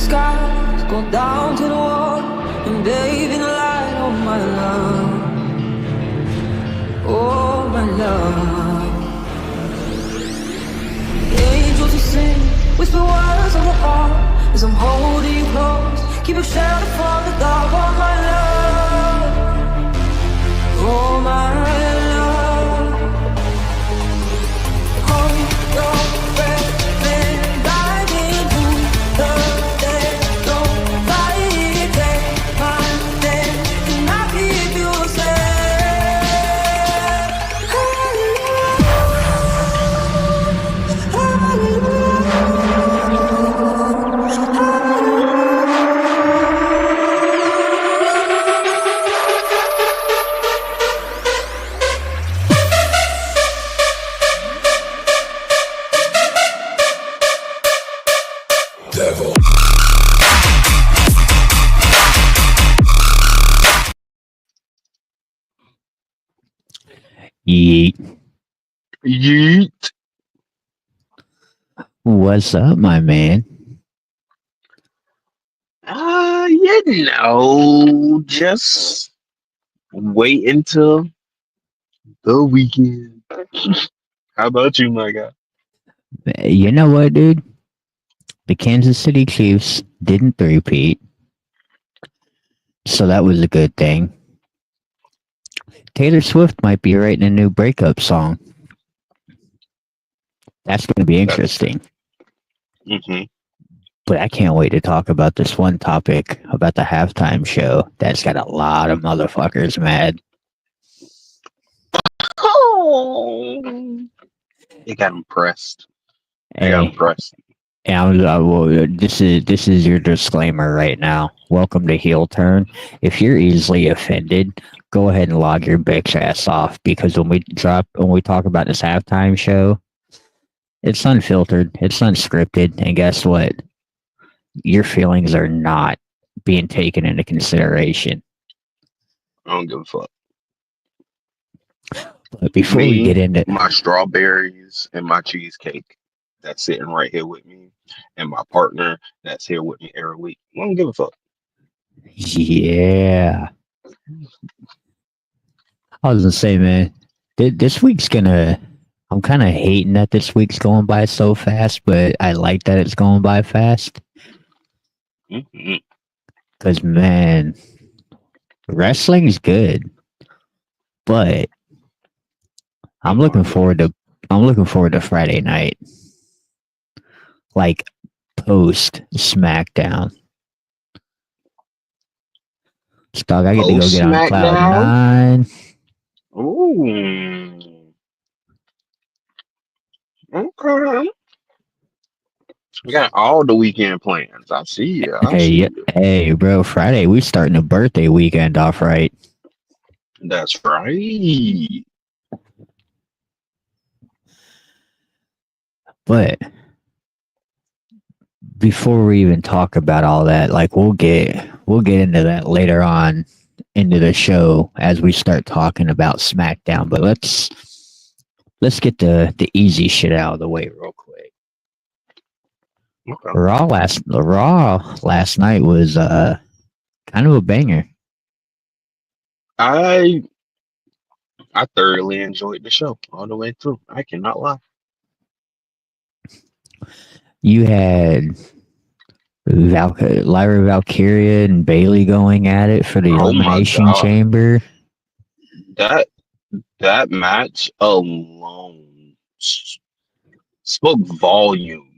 skies go down to the water and bathe in the light. Oh my love, oh my love. Angels who sing, whisper words of the heart as I'm holding you close. Keep a shelter from the dark. Oh my love, oh my love. Hold your breath and dive into the day. Don't fight, take my hand and I'll keep you Yeet. Yeet. What's up, my man? Just wait until the weekend. How about you, my guy? You know what, dude? The Kansas City Chiefs didn't three-peat, so that was a good thing. Taylor Swift might be writing a new breakup song. That's going to be interesting. Mm-hmm. But I can't wait to talk about this one topic about the halftime show that's got a lot of motherfuckers mad. Oh, it got impressed. I got impressed. And this is your disclaimer right now. Welcome to Heel Turn. If you're easily offended, go ahead and log your bitch ass off, because when we talk about this halftime show, it's unfiltered, it's unscripted, and guess what? Your feelings are not being taken into consideration. I don't give a fuck. But before we get into my strawberries and my cheesecake that's sitting right here with me, and my partner that's here with me every week, I don't give a fuck. Yeah. I was gonna say, man, this week's gonna. I'm kind of hating that this week's going by so fast, but I like that it's going by fast. Because, man, wrestling's good, but I'm looking forward to Friday night, like post Smackdown. Dog, I get to go get on Cloud 9. Ooh. Okay. We got all the weekend plans. I see you. Hey, bro, Friday, we starting a birthday weekend off right. That's right. But before we even talk about all that, like we'll get into that later on into the show as we start talking about SmackDown. But let's get the easy shit out of the way real quick. Okay. Raw last night was kind of a banger. I thoroughly enjoyed the show all the way through. I cannot lie. You had Lyra Valkyria and Bailey going at it for the Elimination Chamber. That match alone spoke volumes.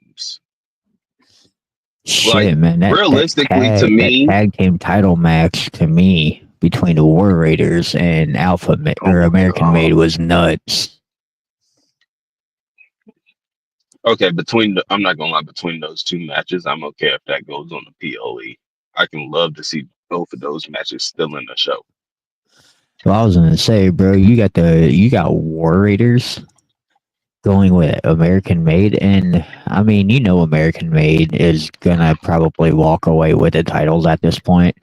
Shit, like, man. Realistically, to me, that tag team title match to me between the War Raiders and American Made was nuts. Okay, I'm not gonna lie, between those two matches, I'm okay if that goes on the PLE. I can love to see both of those matches still in the show. Well, I was gonna say, bro, you got War Raiders going with American Made, and I mean, American Made is gonna probably walk away with the titles at this point.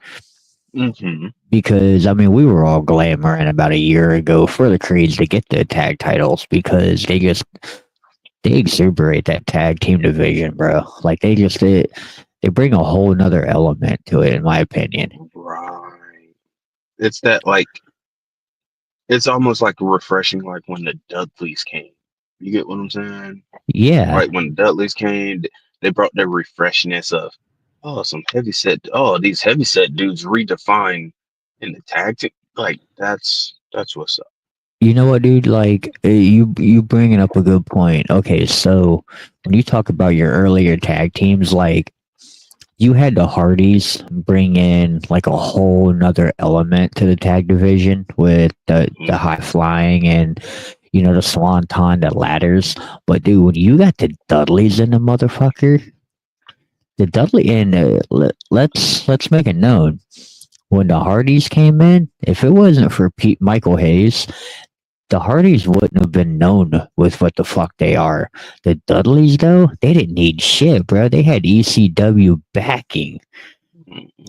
Mm-hmm. Because, I mean, we were all glamoring about a year ago for the Creeds to get the tag titles because they exuberate that tag team division, bro. Like, they They bring a whole nother element to it, in my opinion. Right. It's that like it's almost like refreshing like when the Dudleys came. You get what I'm saying? Yeah, Like when the Dudleys came, they brought the refreshness of some heavy set. Oh, these heavy set dudes redefined in the tag team. Like that's what's up. you know what, dude? Like you bringing up a good point. Okay, so when you talk about your earlier tag teams, like you had the Hardys bring in like a whole nother element to the tag division with the Mhm. high flying and the swanton, the ladders. But dude, when you got the Dudleys in the motherfucker, the Dudley and let's make it known when the Hardys came in, if it wasn't for Michael Hayes, the Hardys wouldn't have been known with what the fuck they are. The Dudleys, though, they didn't need shit, bro. They had ECW backing.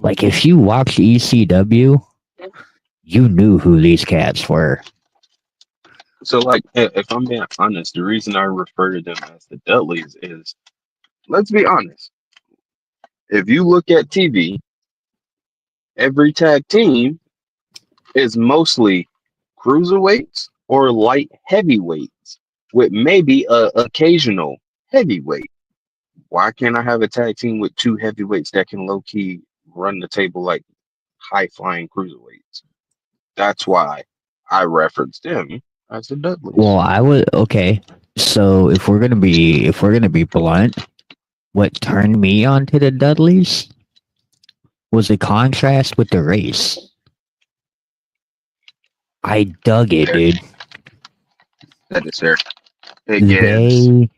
Like, Mhm. if you watched ECW, you knew who these cats were. So like if I'm being honest, the reason I refer to them as the Dudleys is let's be honest. If you look at TV, every tag team is mostly cruiserweights or light heavyweights with maybe a occasional heavyweight. Why can't I have a tag team with two heavyweights that can low key run the table like high flying cruiserweights? That's why I referenced them as the Well, Dudleys. I would okay. So if we're gonna be blunt, what turned me on to the Dudleys was the contrast with the race. I dug it, Fair. dude. That is fair. It gives. They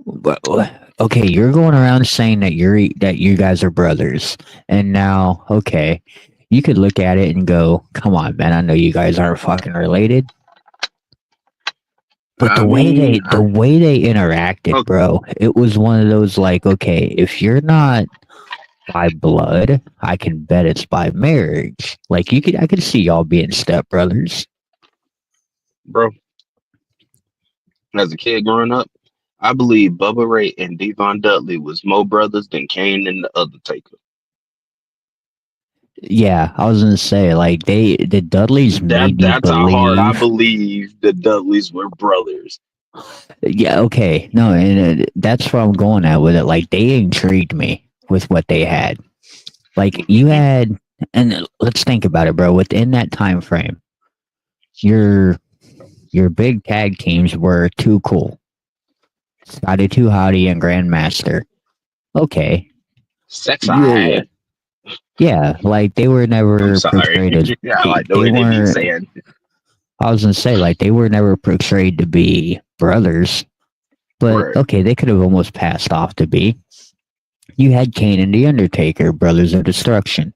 Well, okay, you're going around saying that you guys are brothers, and now okay, you could look at it and go, "Come on, man! I know you guys aren't fucking related." But I mean, the way they interacted, okay, bro, it was one of those like, okay, if you're not by blood, I can bet it's by marriage. Like I could see y'all being stepbrothers. bro. As a kid growing up, I believe Bubba Ray and Devon Dudley was more brothers than Kane and the Undertaker. Yeah, I was gonna say like the Dudleys made me That's how hard I believe. believe the Dudleys were brothers. Yeah, okay. No, and that's where I'm going at with it. Like, they intrigued me with what they had. Like, you Mhm. had, and let's think about it, bro. Within that time frame, your your big tag teams were Too Cool, Scotty Too Hotty, and Grandmaster. Okay, yeah, Sexy. yeah. Like, they were I'm never sorry. portrayed as I like the they way they be weren't. saying. I was gonna say like they were never portrayed to be brothers, but Right. okay, they could have almost passed off to be. You had Kane and The Undertaker, Brothers of Destruction.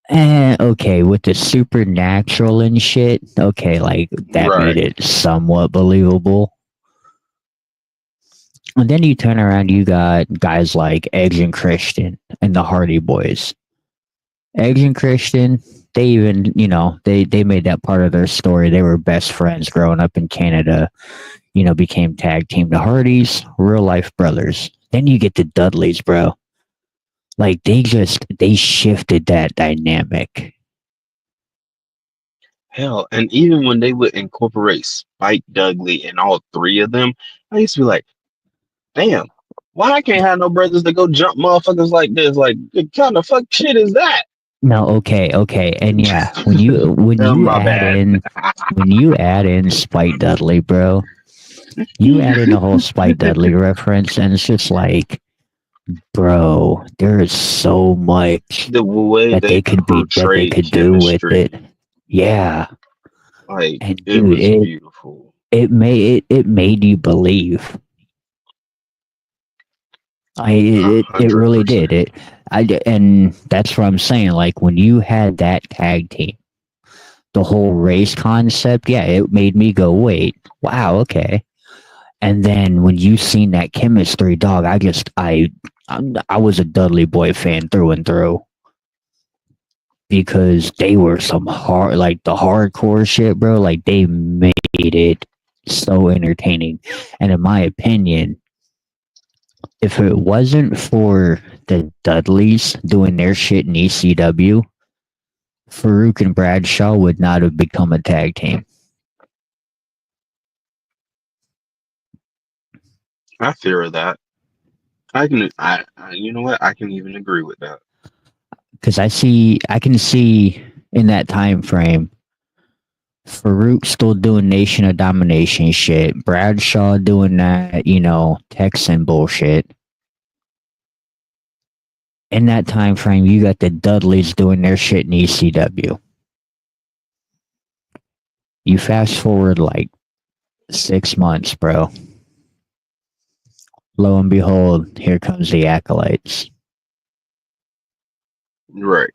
And okay, with the supernatural and shit, okay, like that made Right. it somewhat believable. And then you turn around, you got guys like Edge and Christian and the Hardy Boys. Edge and Christian, they even, they made that part of their story. They were best friends growing up in Canada, became tag team. The Hardys, real life brothers. Then you get the Dudleys, bro. Like they shifted that dynamic. Hell, and even when they would incorporate Spike Dudley and all three of them, I used to be like, damn, why I can't have no brothers to go jump motherfuckers like this? Like, what kind of fuck shit is that? No, okay, and yeah, Oh, my bad. when you add in Spike Dudley, bro, you add in a whole Spike Dudley reference, and it's just like, bro, there is so much The way that they they portrayed could do with it. chemistry, Yeah, like and it dude, was beautiful. it made you believe. A It hundred really did percent. it. And that's what I'm saying. Like when you had that tag team, the whole race concept, yeah, it made me go, wait, wow, okay. And then when you seen that chemistry, dog, I was a Dudley Boy fan through and through because they were some hard, like the hardcore shit, bro. Like they made it so entertaining, and in my opinion, if it wasn't for the Dudleys doing their shit in ECW, Farouk and Bradshaw would not have become a tag team. I fear that. You know what? I can even agree with that. Because I can see in that time frame, Farouk still doing Nation of Domination shit, Bradshaw doing that, Texan bullshit. In that time frame, you got the Dudleys doing their shit in ECW. You fast forward like 6 months, bro. Lo and behold, here comes the Acolytes. Right.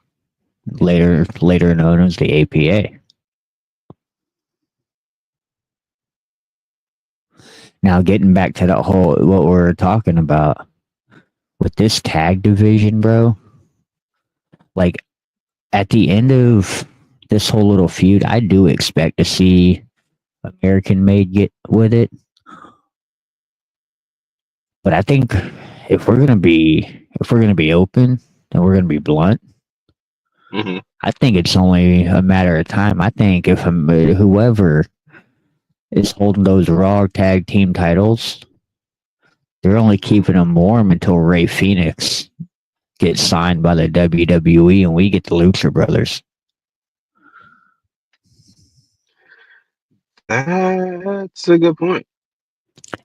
Later known as the APA. Now, getting back to that whole what we're talking about with this tag division, bro. Like at the end of this whole little feud, I do expect to see American Made get with it. But I think if we're gonna be open and we're gonna be blunt, I think it's only a matter of time. I think if whoever is holding those Raw tag team titles, they're only keeping them warm until Ray Phoenix gets signed by the WWE and we get the Lucha Brothers. That's a good point.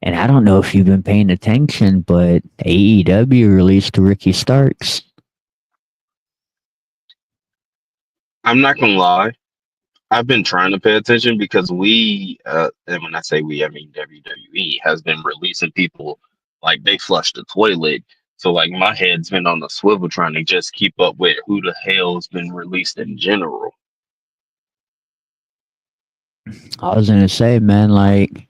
And I don't know if you've been paying attention, but AEW released Ricky Starks. I'm not gonna lie. I've been trying to pay attention because and when I say we, I mean WWE has been releasing people like they flushed the toilet. So like my head's been on the swivel trying to just keep up with who the hell's been released in general. I was gonna say, man, like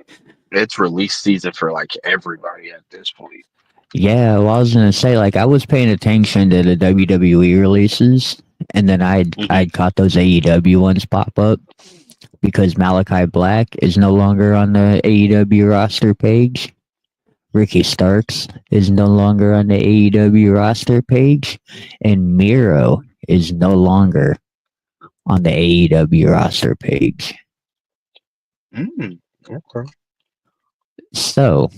it's release season for like everybody at this point. Yeah, well, I was gonna say, like, I was paying attention to the WWE releases, and then I'd caught those AEW ones pop up because Malachi Black is no longer on the AEW roster page. Ricky Starks is no longer on the AEW roster page, and Miro is no longer on the AEW roster page. Okay. So,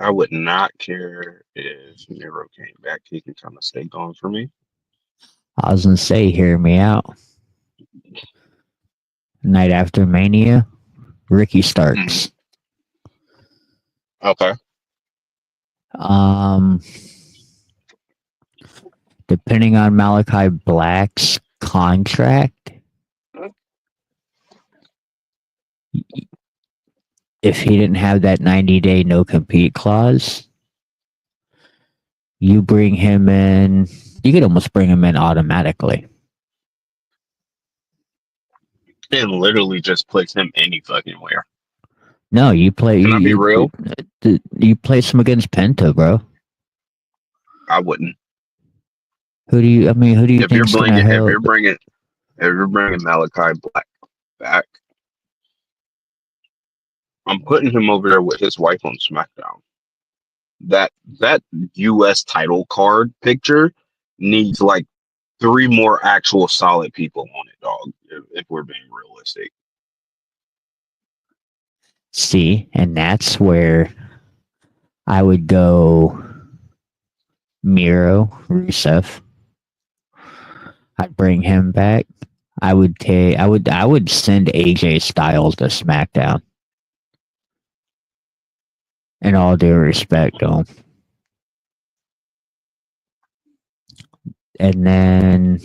I would not care if Miro came back. He can kind of stay gone for me. I was gonna say, hear me out. Night after Mania, Ricky Starks. Okay. Depending on Malachi Black's contract, if he didn't have that 90-day no-compete clause, you bring him in, you could almost bring him in automatically. And literally just place him any fucking where. No, you play. Can I be real? You place him against Penta, bro. I wouldn't. Who do you if think if you're bringing Malachi Black back, I'm putting him over there with his wife on SmackDown. That US title card picture needs like 3 more actual solid people on it, dog. If we're being realistic. See, and that's where I would go Miro, Rusev. I'd bring him back. I would send AJ Styles to SmackDown. In all due respect, though. And then,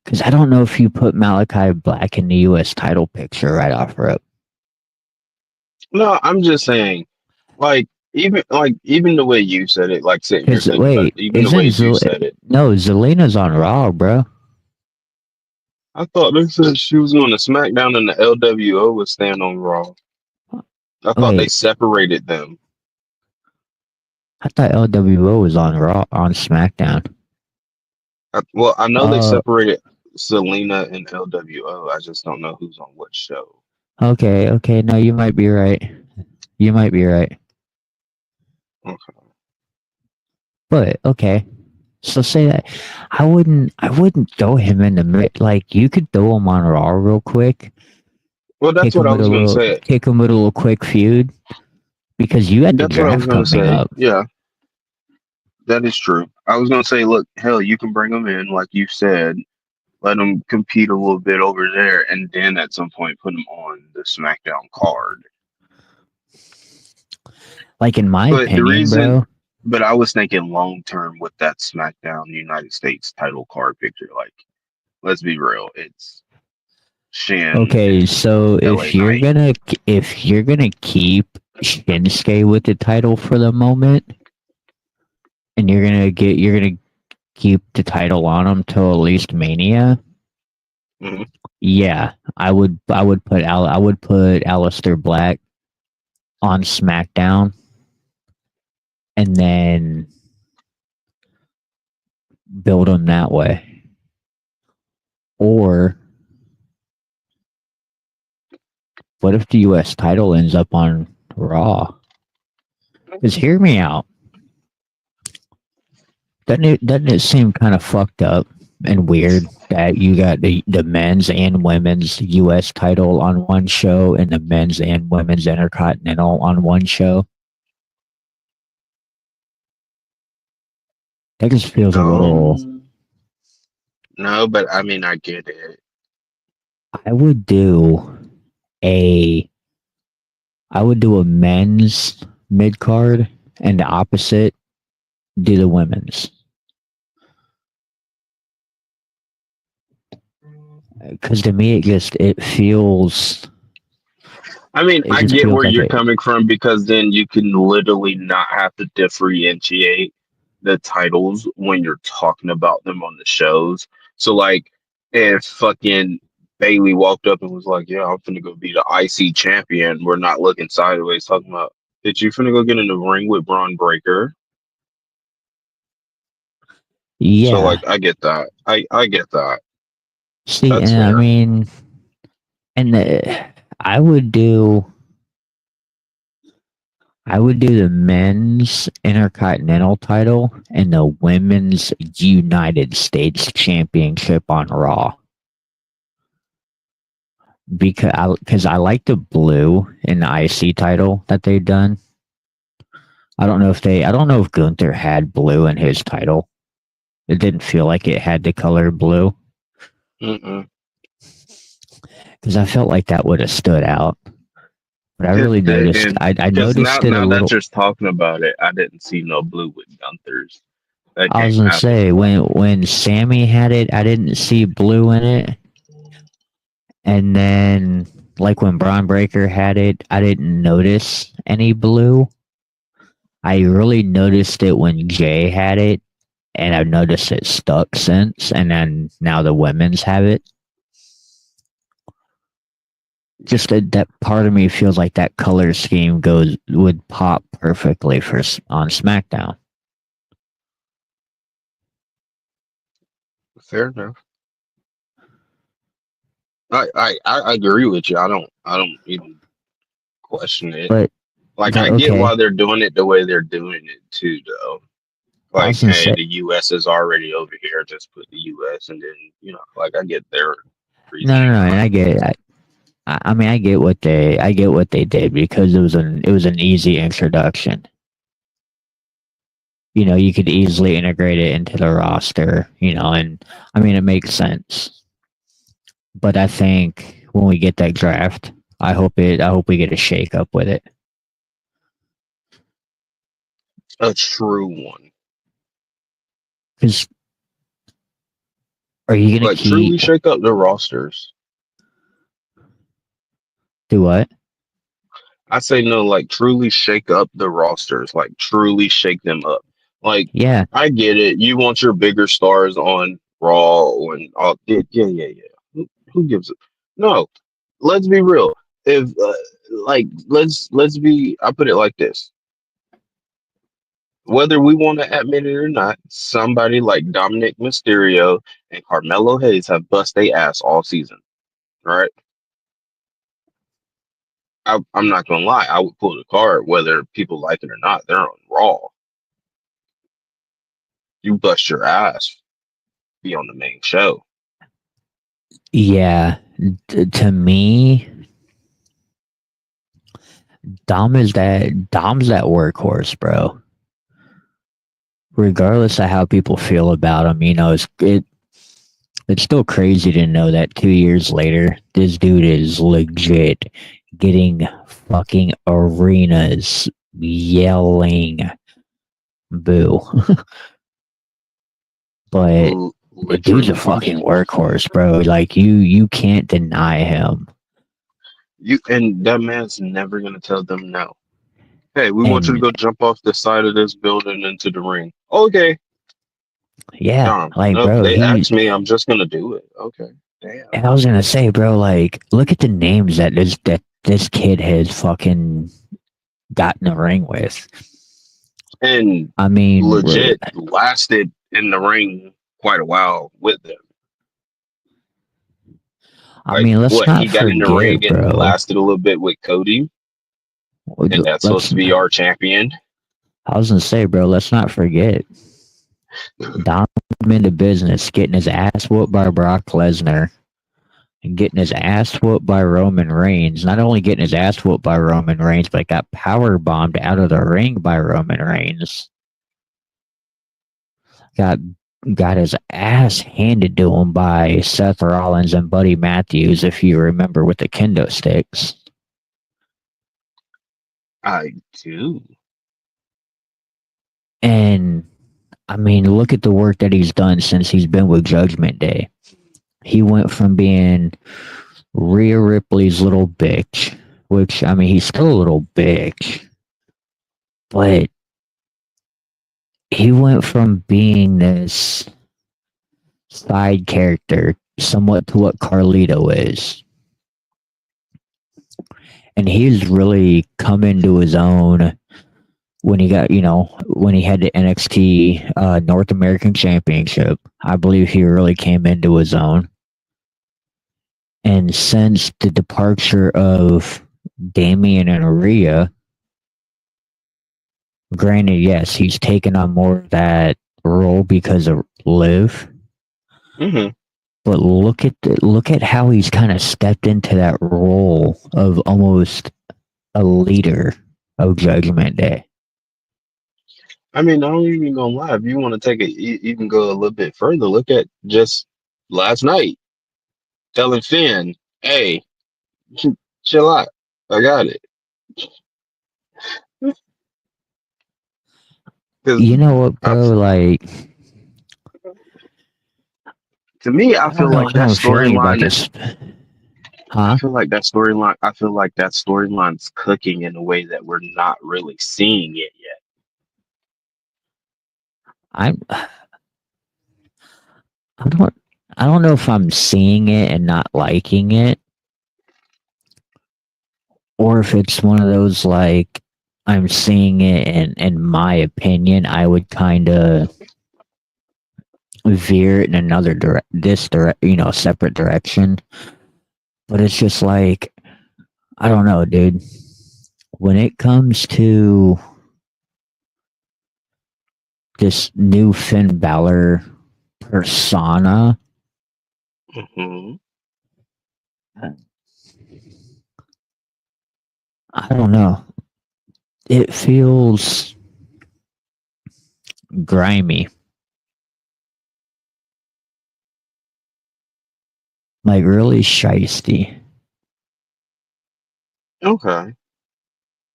because I don't know if you put Malachi Black in the U.S. title picture right off rip. No, I'm just saying, like even the way you said it, like sitting here thinking about it, even the way you said it. No, Zelina's on Raw, bro. I thought they said she was on the SmackDown and the LWO was staying on Raw. I thought they separated them. I thought LWO was on Raw on SmackDown. I know they separated Zelina and LWO. I just don't know who's on what show. Okay. No, you might be right. You might be right. Okay. But okay. So say that I wouldn't throw him in the mid, like you could throw him on Raw real quick, Well, that's what I was gonna say. kick him with a little quick feud because you got the That's what I was draft gonna coming say. up. Yeah, that is true. I was gonna say, look, hell, you can bring them in, like you said, let them compete a little bit over there, and then at some point put them on the SmackDown card. Like in my But the opinion, reason, bro. but I was thinking long term with that SmackDown United States title card picture. Like, let's be real, it's Shin Okay, and so LA Knight. if you're gonna keep Shinsuke with the title for the moment, and you're gonna keep the title on him till at least Mania. Mhm. Yeah, I would put Aleister Black on SmackDown, and then build him that way. Or what if the U.S. title ends up on Raw? Because hear me out. Doesn't it seem kind of fucked up and weird that you got the men's and women's U.S. title on one show and the men's and women's Intercontinental on one show? That just feels a little. No, no, but I mean, I get it. I would do a I would do a men's mid card and the opposite do the women's. Because to me, I mean, it I just get feels where like you're it. coming from because then you can literally not have to differentiate the titles when you're talking about them on the shows. So, like, if fucking Bailey walked up and was like, "Yeah, I'm finna go be the IC champion," we're not looking sideways talking about, "Did you finna go get in the ring with Braun Breaker?" So, Yeah. like, I get that. I get that. See, That's and I fair. mean, and I would do I would do the men's Intercontinental title and the women's United States Championship on Raw because I like the blue in the IC title that they've done. I don't know if Gunther had blue in his title. It didn't feel like it had the color blue Mm-mm. because I felt like that would have stood out. But I It really noticed didn't. I Because noticed it a now that little. you're talking about it, I didn't see no blue with Gunther's. That I was can't gonna happen. say when Sammy had it, I didn't see blue in it, and then like when Braun Breaker had it, I didn't notice any blue. I really noticed it when Jay had it, and I've noticed it stuck since. And then now the women's have it. Just that part of me feels like that color scheme would pop perfectly on SmackDown. Fair enough. I agree with you. I don't even question it. But Like that I get okay. why they're doing it the way they're doing it too, though. I Like, was gonna hey, say the U.S. is already over here. Just put the U.S. and then like I get their reasoning no, and behind I it. get it. I mean, I get what they did because it was an easy introduction. You know, you could easily integrate it into the roster. You know, and I mean, it makes sense. But I think when we get that draft, I hope we get a shake up with it. A true one. Because are you gonna Like truly keep shake up the rosters. do what? I say no, like truly shake up the rosters, like truly shake them up. Like Yeah, I get it. You want your bigger stars on Raw and all. Yeah. Who gives it? No, let's be real. If like let's be. I put it like this. Whether we want to admit it or not, somebody like Dominic Mysterio and Carmelo Hayes have bust their ass all season, right? I'm not gonna lie, I would pull the card whether people like it or not. They're on Raw. You bust your ass, be on the main show. Yeah, to me, Dom's that workhorse, bro. Regardless of how people feel about him, it's still crazy to know that 2 years later, this dude is legit getting fucking arenas yelling boo. But the dude's a Literally, fucking workhorse, bro. Like you can't deny him. you and that man's never gonna tell them no. Hey, we want you to And go jump off the side of this building into the ring. Okay, yeah, like nope. bro, They he asked me, I'm just gonna do it. Okay, damn. and I was gonna say, bro, like look at the names that this kid has fucking got in the ring with. And I mean, legit lasted in the ring quite a while with them. Like let's what? not He got in the forget, ring and bro. lasted a little bit with Cody, and that's supposed Let's. to be our champion. I was gonna say, bro, let's not forget Dom into business, getting his ass whooped by Brock Lesnar and getting his ass whooped by Roman Reigns. Not only getting his ass whooped by Roman Reigns, but got power bombed out of the ring by Roman Reigns. Got got his ass handed to him by Seth Rollins and Buddy Matthews, if you remember, with the kendo sticks. I do. And look at the work that he's done since he's been with Judgment Day. He went from being Rhea Ripley's little bitch, which, he's still a little bitch, but he went from being this side character somewhat to what Carlito is. And he's really come into his own when he got, when he had the NXT North American Championship. I believe he really came into his own. And since the departure of Damian and Rhea, granted, yes, he's taken on more of that role because of Liv. Mm-hmm. But look at how he's kind of stepped into that role of almost a leader of Judgment Day. I mean, I'm even gonna lie. If you want to take it, even go a little bit further, look at just last night telling Finn, "Hey, chill out. I got it." Because You know what, bro? Like, to me, I I don't feel know like how that I'm feeling about storyline this. is. I Huh? feel like that storyline. I feel like that storyline's cooking in a way that we're not really seeing it yet. I'm. I don't. I don't know if I'm seeing it and not liking it, or if it's one of those like I'm seeing it and, in my opinion, I would kind of veer it in another separate direction. But it's just like I don't know, dude. When it comes to this new Finn Balor persona, Hmm. I don't know. It feels grimy. Like really shisty. Okay,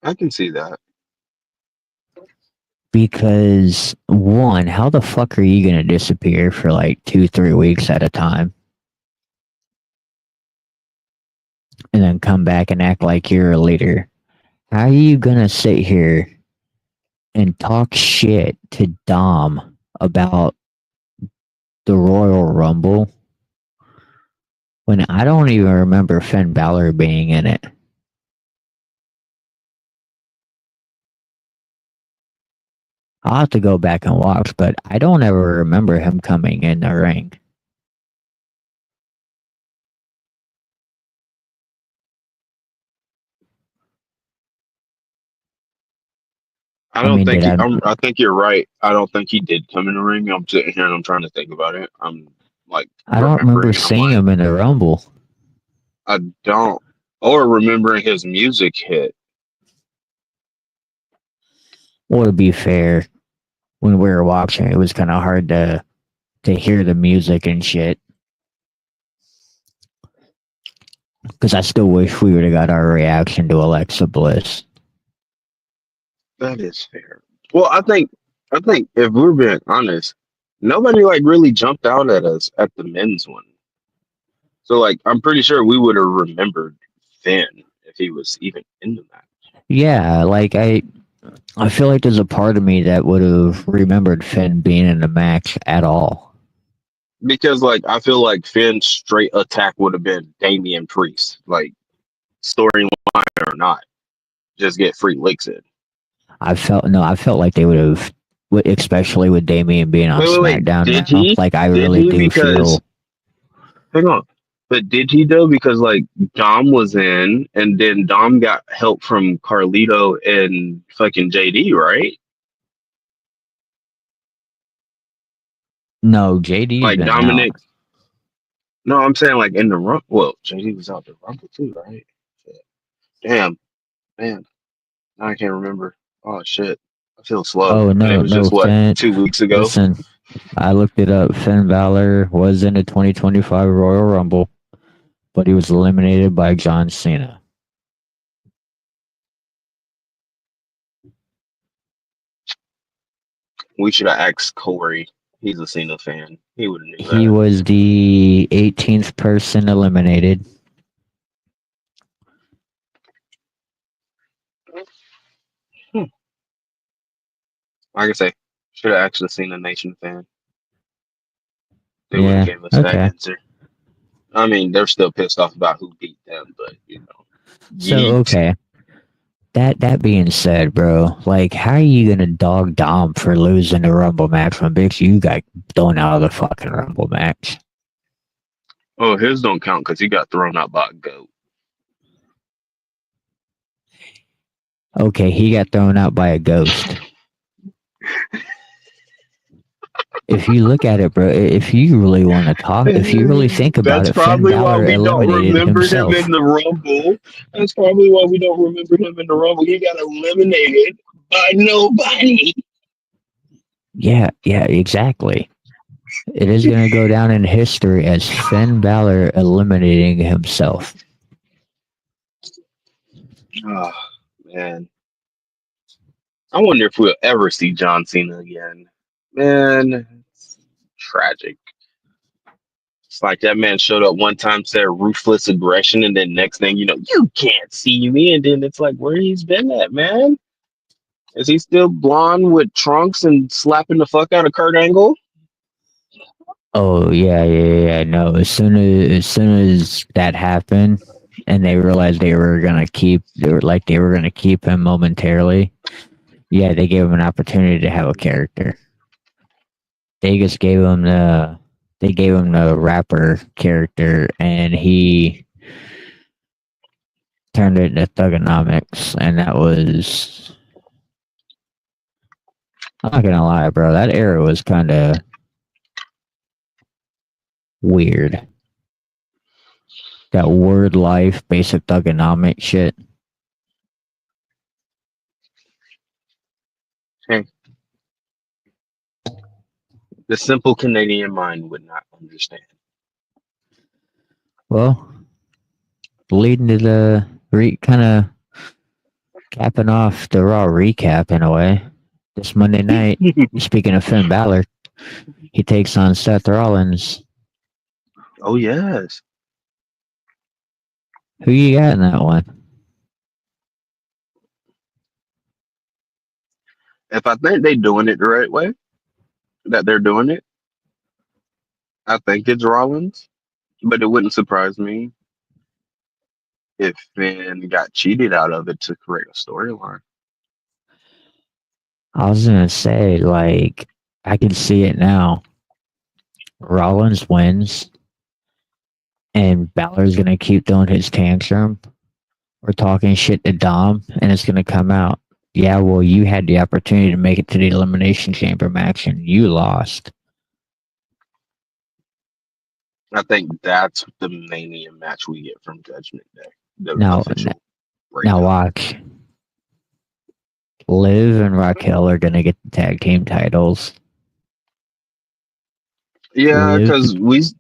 I can see that. Because one, how the fuck are you gonna disappear for like 2-3 weeks at a time? And then come back and act like you're a leader? How are you gonna sit here and talk shit to Dom about the Royal Rumble when I don't even remember Finn Balor being in it? I'll have to go back and watch, but I don't ever remember him coming in the ring. I I don't mean, think did he. I? I think you're right. I don't think he did come in the ring. I'm sitting here and I'm trying to think about it. I'm like I don't remember remembering, and I'm seeing like, him in the Rumble. I don't, or remembering his music hit. Well, to be fair, when we were watching, it was kind of hard to hear the music and shit. Because I still wish we would have got our reaction to Alexa Bliss. That is fair. Well, I think if we're being honest, nobody like really jumped out at us at the men's one. So like, I'm pretty sure we would have remembered Finn if he was even in the match. Yeah, like I feel like there's a part of me that would have remembered Finn being in the match at all. Because like I feel like Finn's straight attack would have been Damian Priest, like storyline or not, just get free licks in. I felt like they would have, especially with Damian being on Wait. Smackdown Did now. he? Like I Did really he? do Because feel. hang on, but did he though? Because like Dom was in, and then Dom got help from Carlito and fucking JD, right? No, JD's Like been out. Dominic. No, I'm saying like in the run. Well, JD was out the rumble too, right? Shit. Damn, man, now I can't remember. Oh shit, I feel slow, Oh and it no, was no just what Finn. 2 weeks ago. Listen, I looked it up. Finn Balor was in the 2025 Royal Rumble, but he was eliminated by John Cena. We should have asked Corey. He's a Cena fan. He would have knew He that. was the 18th person eliminated. Hmm. Like I say, should have asked the Cena Nation fan. They would have Yeah, gave us that okay. answer. I mean, they're still pissed off about who beat them, but you know, So, yeet. okay. That being said, bro, like, how are you gonna dog Dom for losing the Rumble match when Big you got thrown out of the fucking Rumble match? Oh, his don't count because he got thrown out by a goat. Okay, he got thrown out by a ghost. If you look at it, bro, if you really want to talk, if you really think about That's it, Finn probably why Balor we don't eliminated remember him himself. in the Rumble. That's probably why we don't remember him in the Rumble. He got eliminated by nobody. Yeah, exactly. It is going to go down in history as Finn Balor eliminating himself. Oh, man. I wonder if we'll ever see John Cena again. Man, it's tragic. It's like that man showed up one time, said ruthless aggression, and then next thing you know, you can't see me. And then it's like, where he's been at, man? Is he still blonde with trunks and slapping the fuck out of Kurt Angle? Oh yeah. No, as soon as that happened, and they realized they were gonna keep him momentarily. Yeah, they gave him an opportunity to have a character. They just gave him the rapper character, and he turned it into thugonomics, and that was. I'm not gonna lie, bro. That era was kind of weird. That word life, basic thugonomic shit. Hey, the simple Canadian mind would not understand. Well, leading to the kind of capping off the Raw recap in a way. This Monday night, speaking of Finn Balor, he takes on Seth Rollins. Oh yes. Who you got in that one? If I think they're doing it the right way, that they're doing it, I think it's Rollins. But it wouldn't surprise me if Finn got cheated out of it to create a storyline. I was gonna say, like, I can see it now. Rollins wins, and Balor's gonna keep doing his tantrum or talking shit to Dom, and it's gonna come out. Yeah, well, you had the opportunity to make it to the Elimination Chamber match and you lost. I think that's the Mania match we get from Judgment Day. The Now, official now breakup. watch. Liv and Raquel are gonna get the tag team titles. Yeah, Liv, because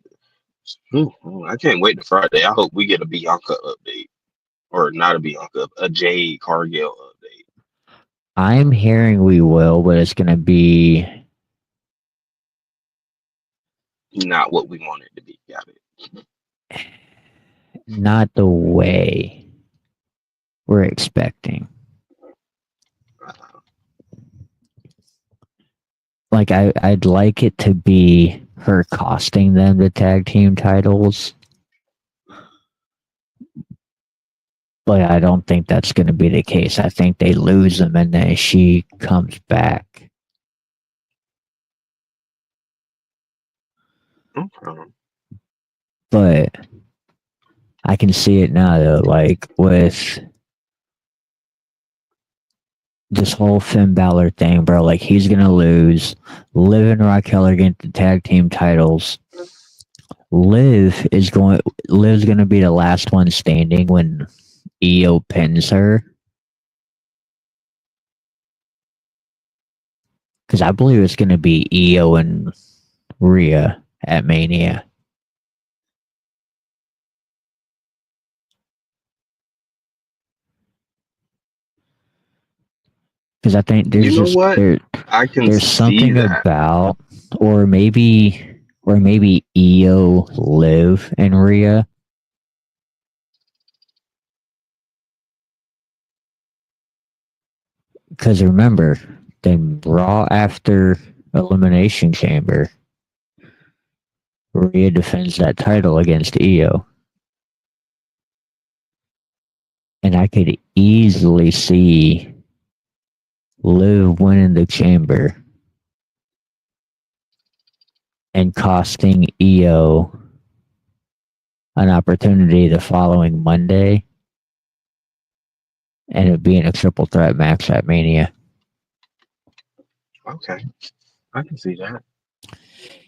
I can't wait to Friday. I hope we get a Bianca update. Or not a Bianca, a Jade Cargill update. I'm hearing we will, but it's gonna be Not what we want it to be. Got it. not the way we're expecting. Like I'd like it to be her costing them the tag team titles, but I don't think that's going to be the case. I think they lose them and then she comes back. Okay. But I can see it now though, like with this whole Finn Balor thing, bro. Like he's gonna lose. Liv and Raquel are getting the tag team titles. Liv's gonna be the last one standing when Io pins her. Because I believe it's gonna be Io and Rhea at Mania. Because I think You know what? I can there's see something that. about, or maybe Io, Liv, and Rhea. Because remember, then Raw after Elimination Chamber, Rhea defends that title against Io. And I could easily see Liv winning the chamber and costing Io an opportunity the following Monday and it being a triple threat match at Mania. Okay. I can see that.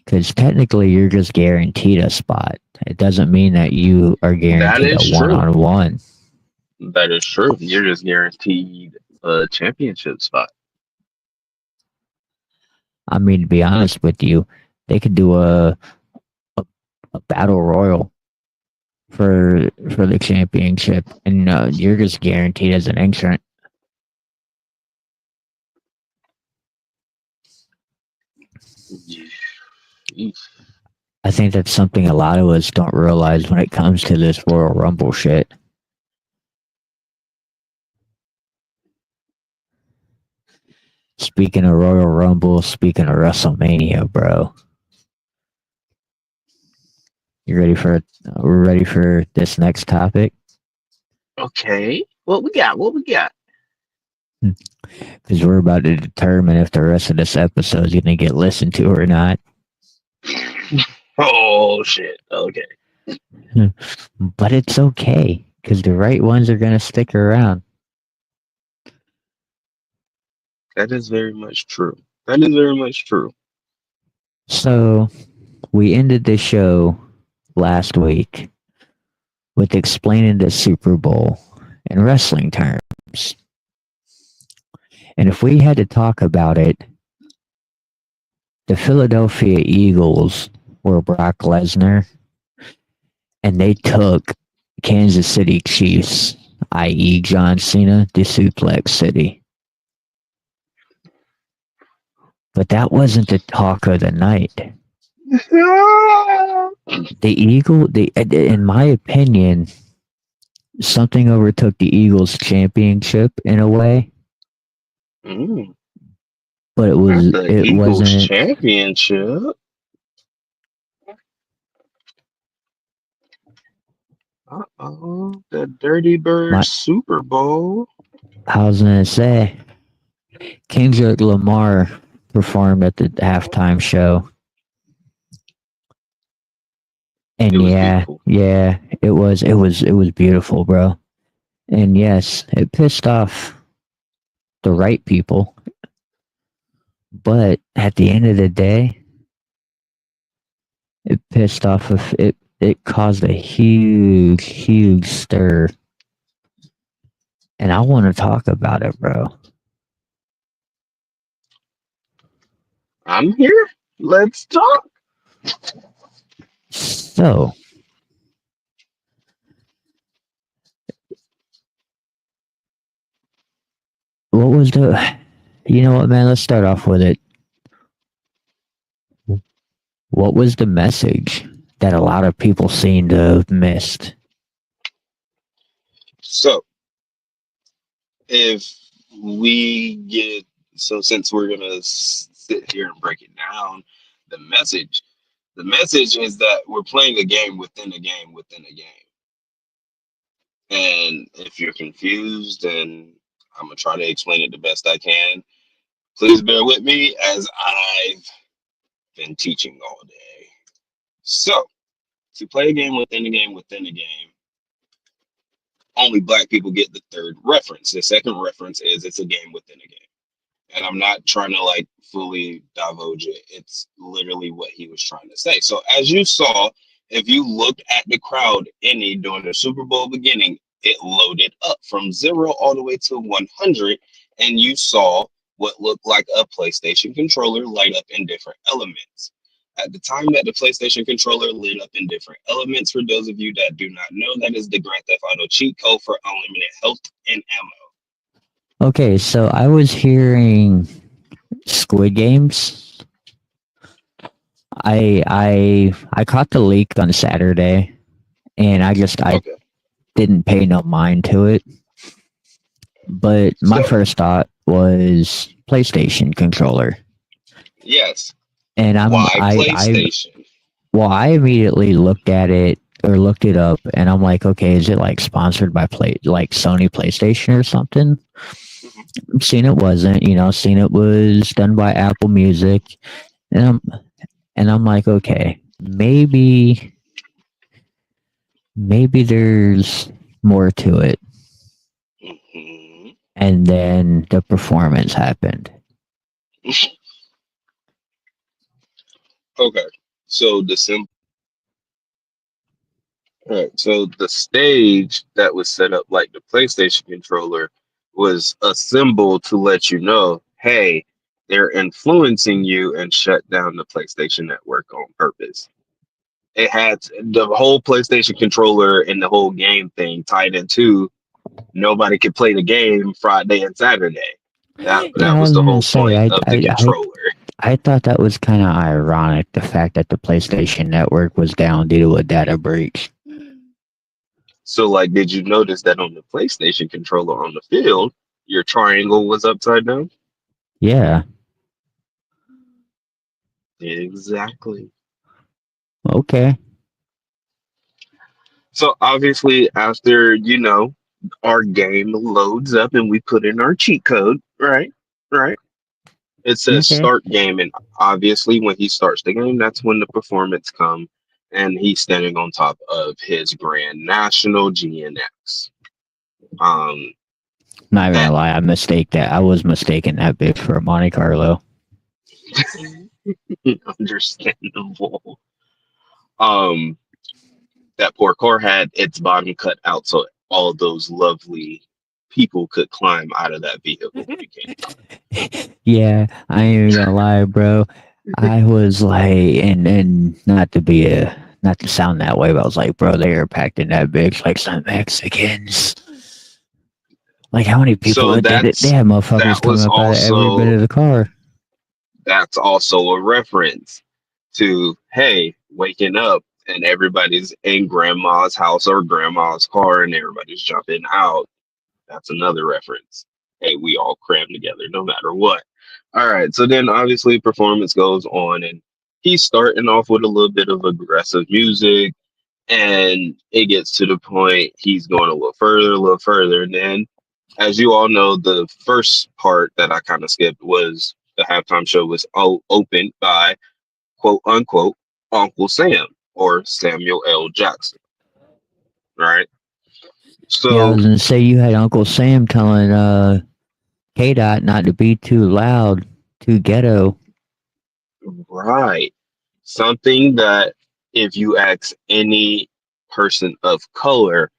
Because technically you're just guaranteed a spot. It doesn't mean that you are That guaranteed a is true. one-on-one. That is true. You're just guaranteed a championship spot. I mean, to be honest with you, they could do a battle royal for the championship, and you're just guaranteed as an entrant. I think that's something a lot of us don't realize when it comes to this Royal Rumble shit. Speaking of Royal Rumble, speaking of WrestleMania, bro. We're ready for this next topic? Okay. What we got? What we got? Because we're about to determine if the rest of this episode is going to get listened to or not. Oh, shit. Okay. But it's okay, because the right ones are going to stick around. That is very much true. That is very much true. So, we ended the show last week with explaining the Super Bowl in wrestling terms. And if we had to talk about it, the Philadelphia Eagles were Brock Lesnar, and they took Kansas City Chiefs, i.e. John Cena, to Suplex City. But that wasn't the talk of the night. In my opinion, something overtook the Eagles championship in a way. But it wasn't championship. The Dirty Bird Super Bowl. I was gonna say, Kendrick Lamar performed at the halftime show, and it was beautiful, bro. And yes, it pissed off the right people, but at the end of the day, it pissed off of it. It caused a huge stir, and I want to talk about it, bro. I'm here. Let's talk. So, what was the? You know what, man? Let's start off with it. What was the message that a lot of people seem to have missed? So if we get since we're gonna sit here and break it down, the message, the message is that we're playing a game within a game within a game. And if you're confused, and I'm gonna try to explain it the best I can, please bear with me as I've been teaching all day. So to play a game within a game within a game, only black people get the third reference. The second reference is it's a game within a game. And I'm not trying to like fully divulge it. It's literally what he was trying to say. So as you saw, if you looked at the crowd any during the Super Bowl beginning, it loaded up from 0 all the way to 100, and you saw what looked like a PlayStation controller light up in different elements. At the time that the PlayStation controller lit up in different elements, for those of you that do not know, that is the Grand Theft Auto cheat code for unlimited health and ammo. Okay, so I was hearing Squid Games. I caught the leak on Saturday, and I Okay. didn't pay no mind to it. But my So, first thought was PlayStation controller, yes. and Why PlayStation? I immediately looked at it or looked it up, and I'm like, okay, is it like sponsored by like Sony PlayStation or something? Mhm. Seen it wasn't, seen it was done by Apple Music, and I'm like, okay, maybe there's more to it. Mhm. And then the performance happened. Okay. So the sim Right. So the stage that was set up like the PlayStation controller was a symbol to let you know, hey, they're influencing you, and shut down the PlayStation Network on purpose. It had the whole PlayStation controller and the whole game thing tied into nobody could play the game Friday and Saturday. That Yeah, I was was the gonna whole say, point of the controller. I thought that was kind of ironic, the fact that the PlayStation Network was down due to a data breach. So, like, did you notice that on the PlayStation controller on the field, your triangle was upside down? Yeah, Exactly. okay. So obviously, after our game loads up and we put in our cheat code, right? Right. It says Okay. start game, and obviously, when he starts the game, that's when the performance come, and he's standing on top of his Grand National GNX. Um, Not that gonna lie, I was mistaken that bitch for a Monte Carlo. understandable. Um, that poor car had its bottom cut out so all those lovely people could climb out of that vehicle when it came time. Yeah, I ain't even gonna lie, bro. I was like, and not to sound that way, but I was like, bro, they are packed in that bitch like some Mexicans. Like, how many people So they had that motherfuckers coming was up out of every bit also of the car. that's also a reference to, hey, waking up and everybody's in grandma's house or grandma's car and everybody's jumping out. That's another reference. Hey, we all cram together no matter what. All right. So then obviously performance goes on, and he's starting off with a little bit of aggressive music, and it gets to the point he's going a little further. And then, as you all know, the first part that I kind of skipped was the halftime show was opened by quote unquote Uncle Sam or Samuel L. Jackson, right? Yeah, I So was gonna say you had Uncle Sam telling K dot, not to be too loud, too ghetto. Right. Something that if you ask any person of color,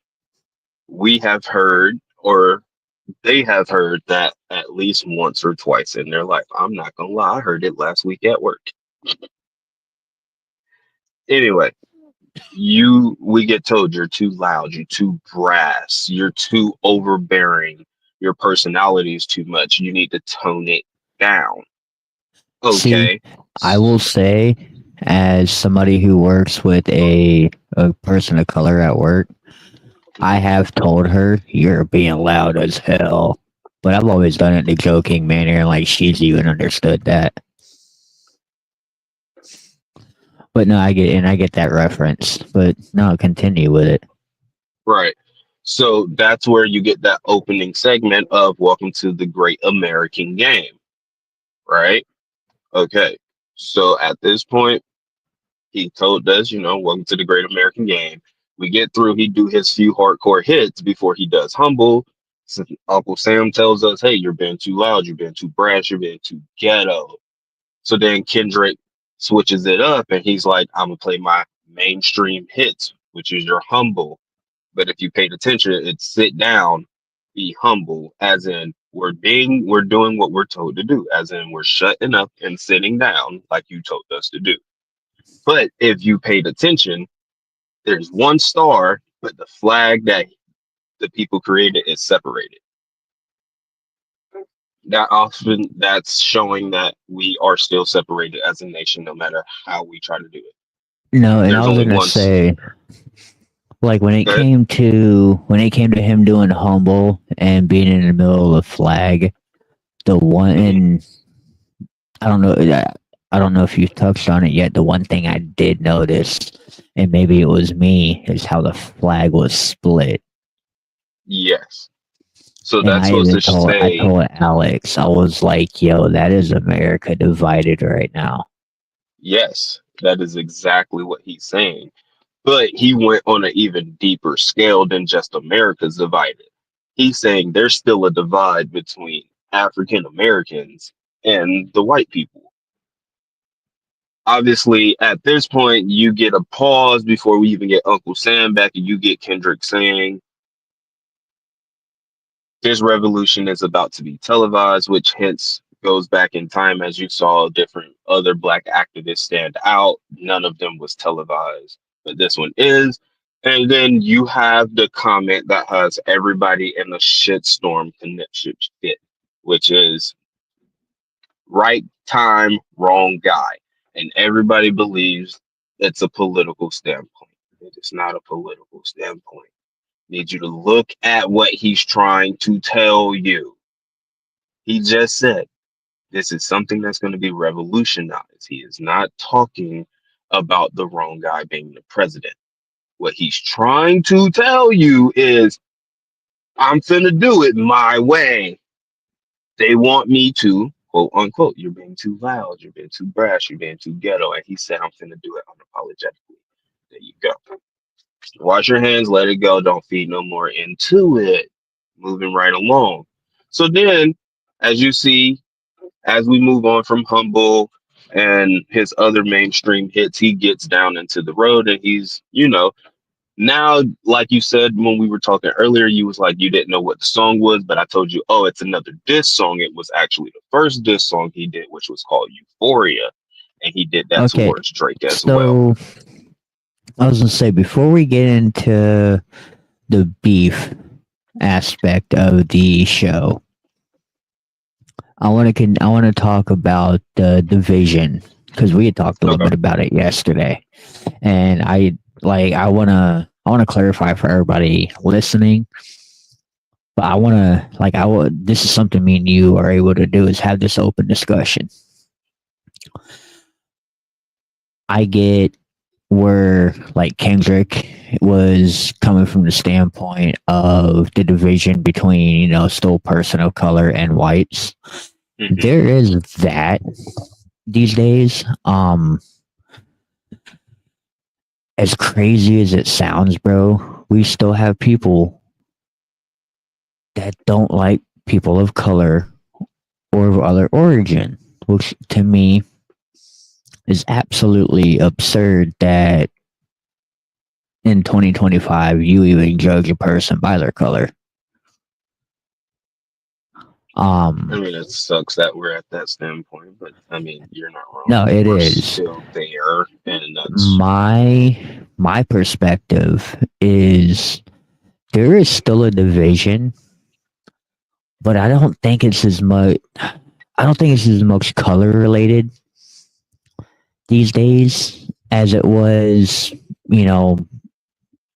we have heard or they have heard that at least once or twice in their life. I'm not gonna lie, I heard it last week at work. Anyway, we get told you're too loud, you're too brass, you're too overbearing, your personality is too much, you need to tone it down. See, Okay. I will say, as somebody who works with a person of color at work, I have told her, you're being loud as hell. But I've always done it in a joking manner, and like she's even understood that. But no, I get that reference. But no, continue with it. Right. So that's where you get that opening segment of Welcome to the Great American Game. Right. Okay. So at this point, he told us, welcome to the Great American Game. We get through, he do his few hardcore hits before he does Humble. So Uncle Sam tells us, hey, you're being too loud, you're being too brash, you're being too ghetto. So then Kendrick switches it up and he's like, I'm gonna play my mainstream hits, which is your Humble. But if you paid attention, it's sit down, be humble, as in we're doing what we're told to do, as in we're shutting up and sitting down like you told us to do. But if you paid attention, there's one star, but the flag that the people created is separated. That's showing that we are still separated as a nation, no matter how we try to do it. No, and I There's was only gonna one. say, like But when it came to him doing humble and being in the middle of the flag, the one mhm, and I don't know. I don't know if you touched on it yet. The one thing I did notice, and maybe it was me, is how the flag was split. yes. So And that's supposed to I say told Alex, I was like, "Yo, that is America divided right now." yes. That is exactly what he's saying. But he went on an even deeper scale than just America's divided. He's saying there's still a divide between African Americans and the white people. Obviously, at this point, you get a pause before we even get Uncle Sam back, and you get Kendrick saying, this revolution is about to be televised, which hence goes back in time as you saw different other black activists stand out. None of them was televised, but this one is. And then you have the comment that has everybody in a shitstorm connection shit, which is right time, wrong guy. And everybody believes it's a political standpoint. It is not a political standpoint. Need you to look at what he's trying to tell you. He just said this is something that's going to be revolutionized. He is not talking about the wrong guy being the president. What he's trying to tell you is, I'm finna do it my way. They want me to, quote unquote, you're being too loud, you're being too brash, you're being too ghetto. And he said, I'm finna do it unapologetically. There you go. Wash your hands, let it go. Don't feed no more into it. Moving right along. So then, as you see, as we move on from Humble and his other mainstream hits, he gets down into the road and he's, now, like you said, when we were talking earlier, you was like, you didn't know what the song was, but I told you, oh, it's another diss song. It was actually the first diss song he did, which was called Euphoria. And he did that Okay, towards Drake as well. so I was gonna say before we get into the beef aspect of the show, I want to talk about the division because we had talked a little Okay. bit about it yesterday, and I want to clarify for everybody listening. But I want to this is something me and you are able to do is have this open discussion. I get where like Kendrick was coming from the standpoint of the division between, still person of color and whites. Hmm. There is that these days. As crazy as it sounds, bro, we still have people that don't like people of color or of other origin, which to me is absolutely absurd that in 2025 you even judge a person by their color. I mean, it sucks that we're at that standpoint, but I mean, you're not wrong. No, it We're is. still there, and that's My perspective is there is still a division, but I don't think it's as much. I don't think it's as much color related these days as it was, you know,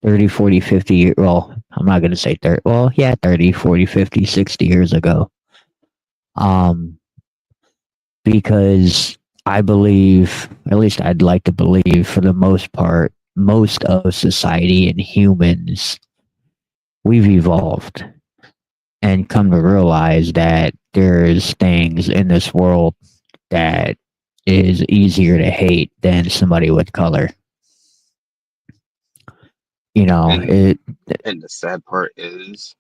30, 40, 50. Well, I'm not going to say 30. Well, yeah, 30, 40, 50, 60 years ago. Because I believe, at least I'd like to believe, for the most part, most of society and humans, we've evolved and come to realize that there's things in this world that is easier to hate than somebody with color. You know, and it. and the sad part is,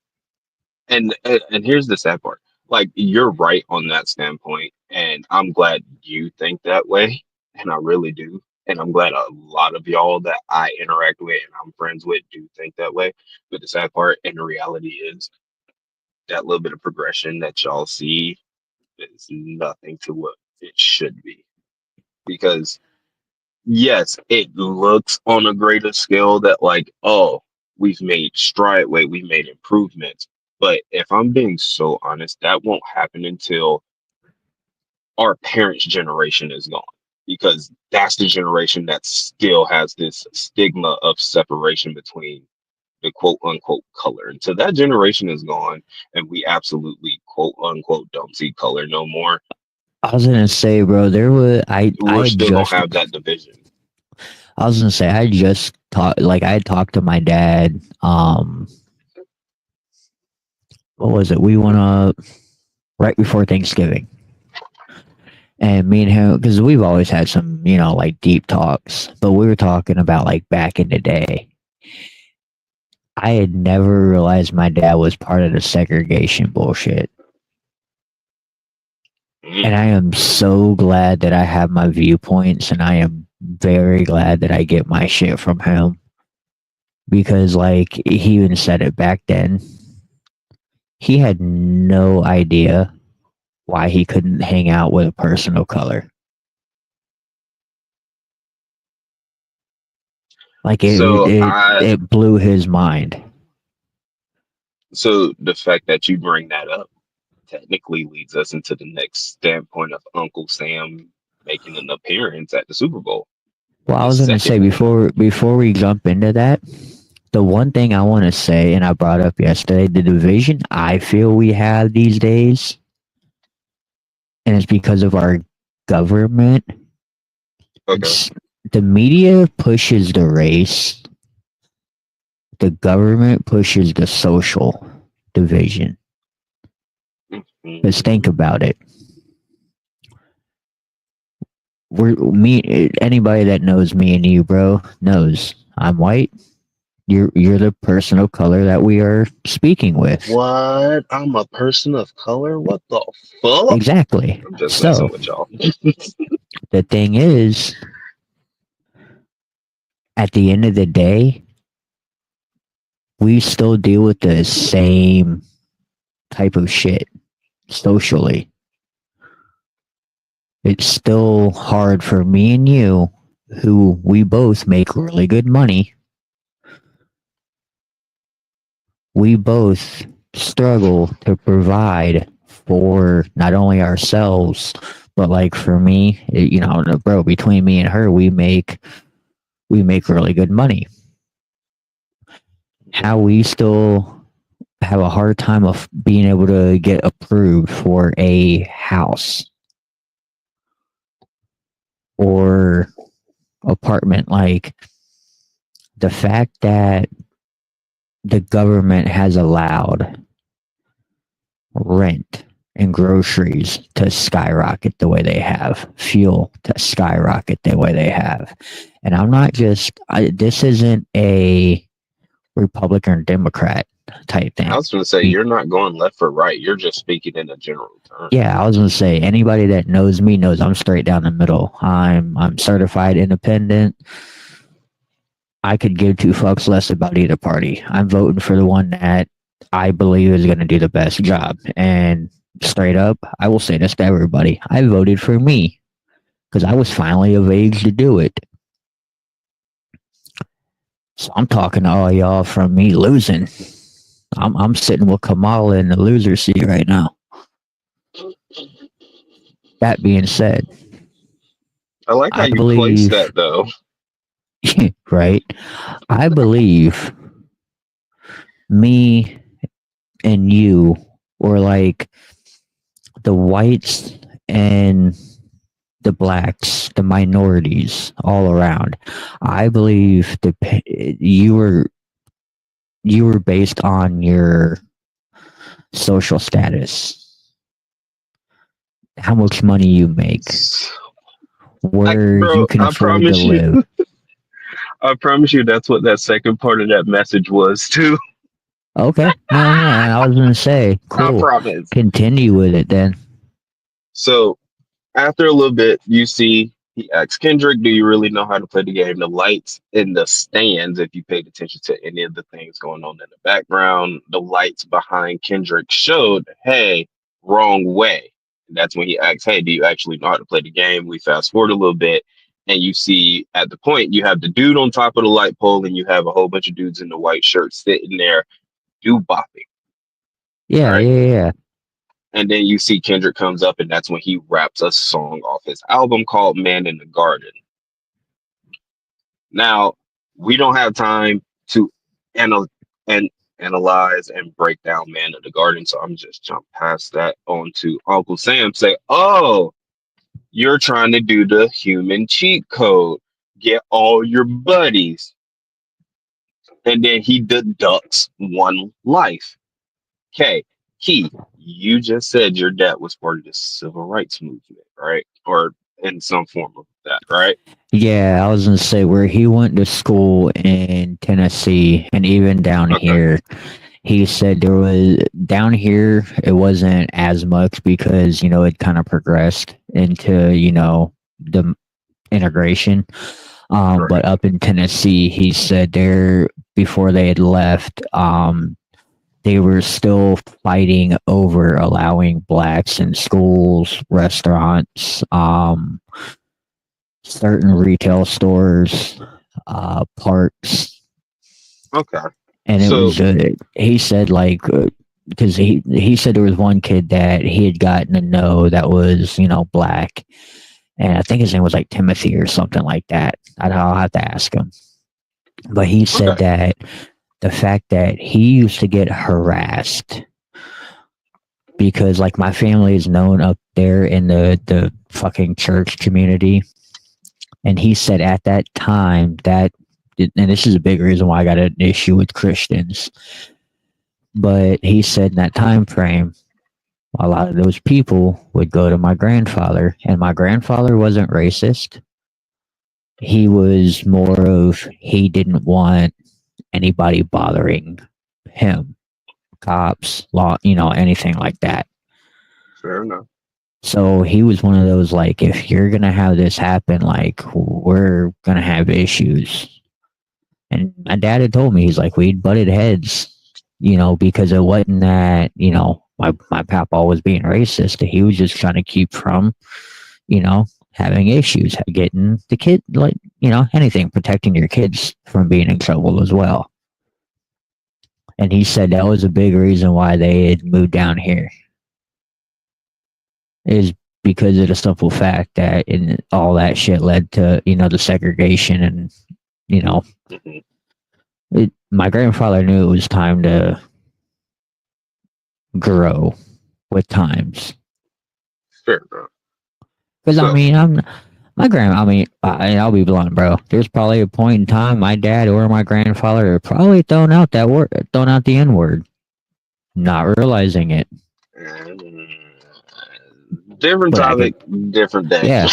and here's the sad part. Like, you're right on that standpoint, and I'm glad you think that way, and I really do. And I'm glad a lot of y'all that I interact with and I'm friends with do think that way. But the sad part and the reality is that little bit of progression that y'all see is nothing to what it should be. Because yes, it looks on a greater scale that, like, oh, we've made stride way, we made improvements. But if I'm being so honest, that won't happen until our parents' generation is gone. Because that's the generation that still has this stigma of separation between the quote unquote color. Until that generation is gone and we absolutely quote unquote don't see color no more, I was gonna say, bro, there was I we're had still gonna just have that division. I was gonna say I just talked like I had talked to my dad. What was it? We went up right before Thanksgiving, and me and him, because we've always had some, you know, like deep talks, but we were talking about like back in the day. I had never realized my dad was part of the segregation bullshit. Mm. And I am so glad that I have my viewpoints, and I am very glad that I get my shit from him. Because, like, he even said it back then. He had no idea why he couldn't hang out with a person of color. Like, So I it blew his mind. so the fact that you bring that up technically leads us into the next standpoint of Uncle Sam making an appearance at the Super Bowl. Well, I The was gonna say second one. before we jump into that, the one thing I want to say, and I brought up yesterday, the division I feel we have these days, and it's because of our government. Okay. The media pushes the race, the government pushes the social division. Let's think Mhm. about it. Anybody that knows me and you, bro, knows I'm white. You're the person of color that we are speaking with. What? I'm a person of color? What the fuck? Exactly. I'm just messing So with y'all. the thing is, at the end of the day, we still deal with the same type of shit socially. It's still hard for me and you, who we both make really good money. We both struggle to provide for not only ourselves, but like for me, you know, bro, between me and her, we make really good money. How we still have a hard time of being able to get approved for a house or apartment, like the fact that the government has allowed rent and groceries to skyrocket the way they have, fuel to skyrocket the way they have. And I'm not just, this isn't a Republican or Democrat. type I thing. was going to say, Be- you're not going left or right. You're just speaking in a general term. yeah, I was gonna say anybody that knows me knows I'm straight down the middle. I'm certified independent. I could give two fucks less about either party. I'm voting for the one that I believe is going to do the best job. And straight up, I will say this to everybody: I voted for me because I was finally of age to do it. So I'm talking to all y'all from me losing. I'm sitting with Kamala in the loser seat right now. That being said, I like how I you place believe, that, though. right? I believe me and you were like the whites and the blacks, the minorities all around. I believe you were based on your social status, how much money you make, where you Bro, can afford to live. I promise you that's what that second part of that message was, too. Okay, no, no, and I was gonna say, I cool. promise. Continue with it then. So, after a little bit, you see he asks Kendrick, "Do you really know how to play the game?" The lights in the stands, if you paid attention to any of the things going on in the background, the lights behind Kendrick showed, "Hey, wrong way." And that's when he asks, "Hey, do you actually know how to play the game?" We fast forward a little bit, and you see at the point you have the dude on top of the light pole, and you have a whole bunch of dudes in the white shirts sitting there do bopping, Yeah, right? yeah, yeah. And then you see Kendrick comes up, and that's when he raps a song off his album called "Man in the Garden." Now, we don't have time to anal- and analyze and break down "Man in the Garden," so I'm just jump past that on to Uncle Sam. Say, "Oh, you're trying to do the human cheat code. Get all your buddies." And then he deducts one life. Okay, Key, you just said your dad was part of the civil rights movement, right? Or in some form of that, right? Yeah, I was gonna say where he went to school in Tennessee and even down Okay, here. He said there was down here it wasn't as much because it kind of progressed into the integration. But right. up in Tennessee, he said there before they had left, they were still fighting over allowing blacks in schools, restaurants, certain retail stores, parks, Okay. and it So, was. He said like because he said there was one kid that he had gotten to know that was black, and I think his name was like Timothy or something like that. I'll have to ask him, but he said okay. that the fact that he used to get harassed because like my family is known up there in the fucking church community. And he said at that time that, and this is a big reason why I got an issue with Christians, but he said in that time frame, a lot of those people would go to my grandfather, and my grandfather wasn't racist. He was more of, he didn't want anybody bothering him, cops, law, anything like that. Fair enough. So he was one of those, like, if you're going to have this happen, like, we're going to have issues. And my dad had told me, he's like, we'd butted heads, because it wasn't that, my papa was being racist. He was just trying to keep from, having issues, getting the kid, like, anything, protecting your kids from being in trouble as well. And he said that was a big reason why they had moved down here, is because of the simple fact that all that shit led to, the segregation and, you know, Mhm. my grandfather knew it was time to grow with times. Fair enough. Because I So, mean, I'll be blunt, bro. There's probably a point in time my dad or my grandfather are probably throwing out that word, throwing out the N word, not realizing it. different But I topic, could, different day. yeah.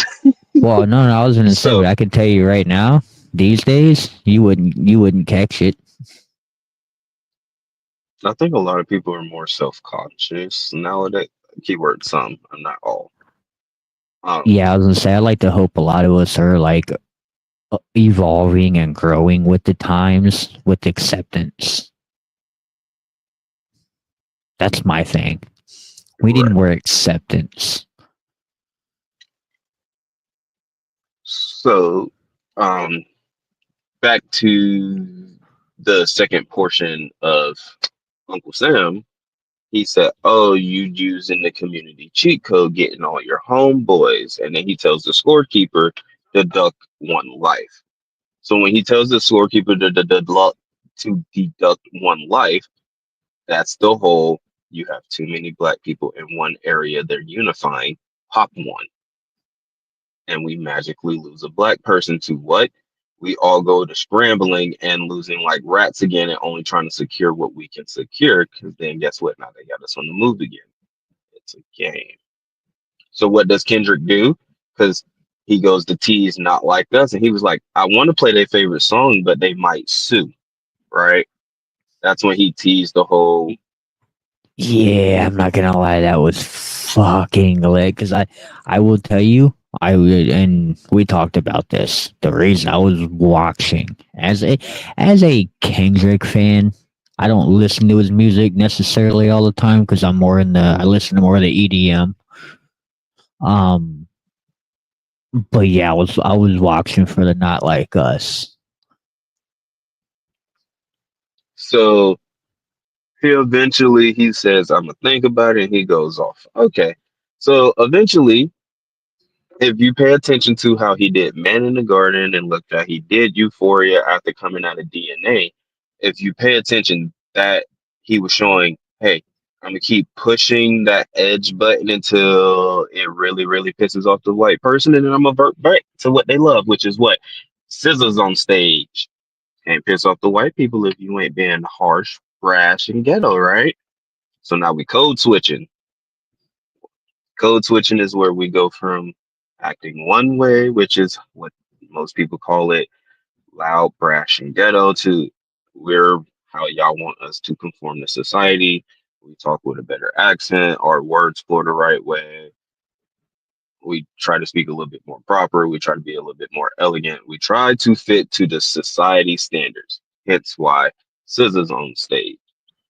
Well, no, I was gonna say, but So, I can tell you right now, these days, you wouldn't catch it. I think a lot of people are more self-conscious nowadays. Keyword some, not all. Um, Yeah, I was gonna say I like to hope a lot of us are like evolving and growing with the times with acceptance. That's my thing. We need right. more acceptance. So, um, back to the second portion of Uncle Sam. He said, "Oh, you using the community cheat code, getting all your homeboys," and then he tells the scorekeeper to deduct one life. So when he tells the scorekeeper to deduct one life, that's the whole. You have too many black people in one area. They're unifying. Pop one, and we magically lose a black person to what? We all go to scrambling and losing like rats again, and only trying to secure what we can secure. Because then guess what? Now they got us on the move again. It's a game. So what does Kendrick do? Because he goes to tease not like us, and he was like, I want to play their favorite song, but they might sue, right? That's when he teased the whole. Yeah, I'm not gonna lie, that was fucking lit. Because I will tell you, I would, and we talked about this. The reason I was watching as a Kendrick fan, I don't listen to his music necessarily all the time because I listen to more of the EDM. Um, but yeah, I was watching for the Not Like Us. So he says, I'm gonna think about it, and he goes off. Okay. So eventually, if you pay attention to how he did Man in the Garden and looked at he did Euphoria after coming out of DNA, if you pay attention, that he was showing, hey, I'm gonna keep pushing that edge button until it really, really pisses off the white person, and then I'm gonna vert back to what they love, which is what? Scissors on stage. Can't piss off the white people if you ain't being harsh, brash, and ghetto, right? So now we code switching. Code switching is where we go from acting one way, which is what most people call it loud, brash, and ghetto, to we're how y'all want us to conform to society. We talk with a better accent, our words flow the right way. We try to speak a little bit more proper. We try to be a little bit more elegant. We try to fit to the society standards. Hence why scissors on stage.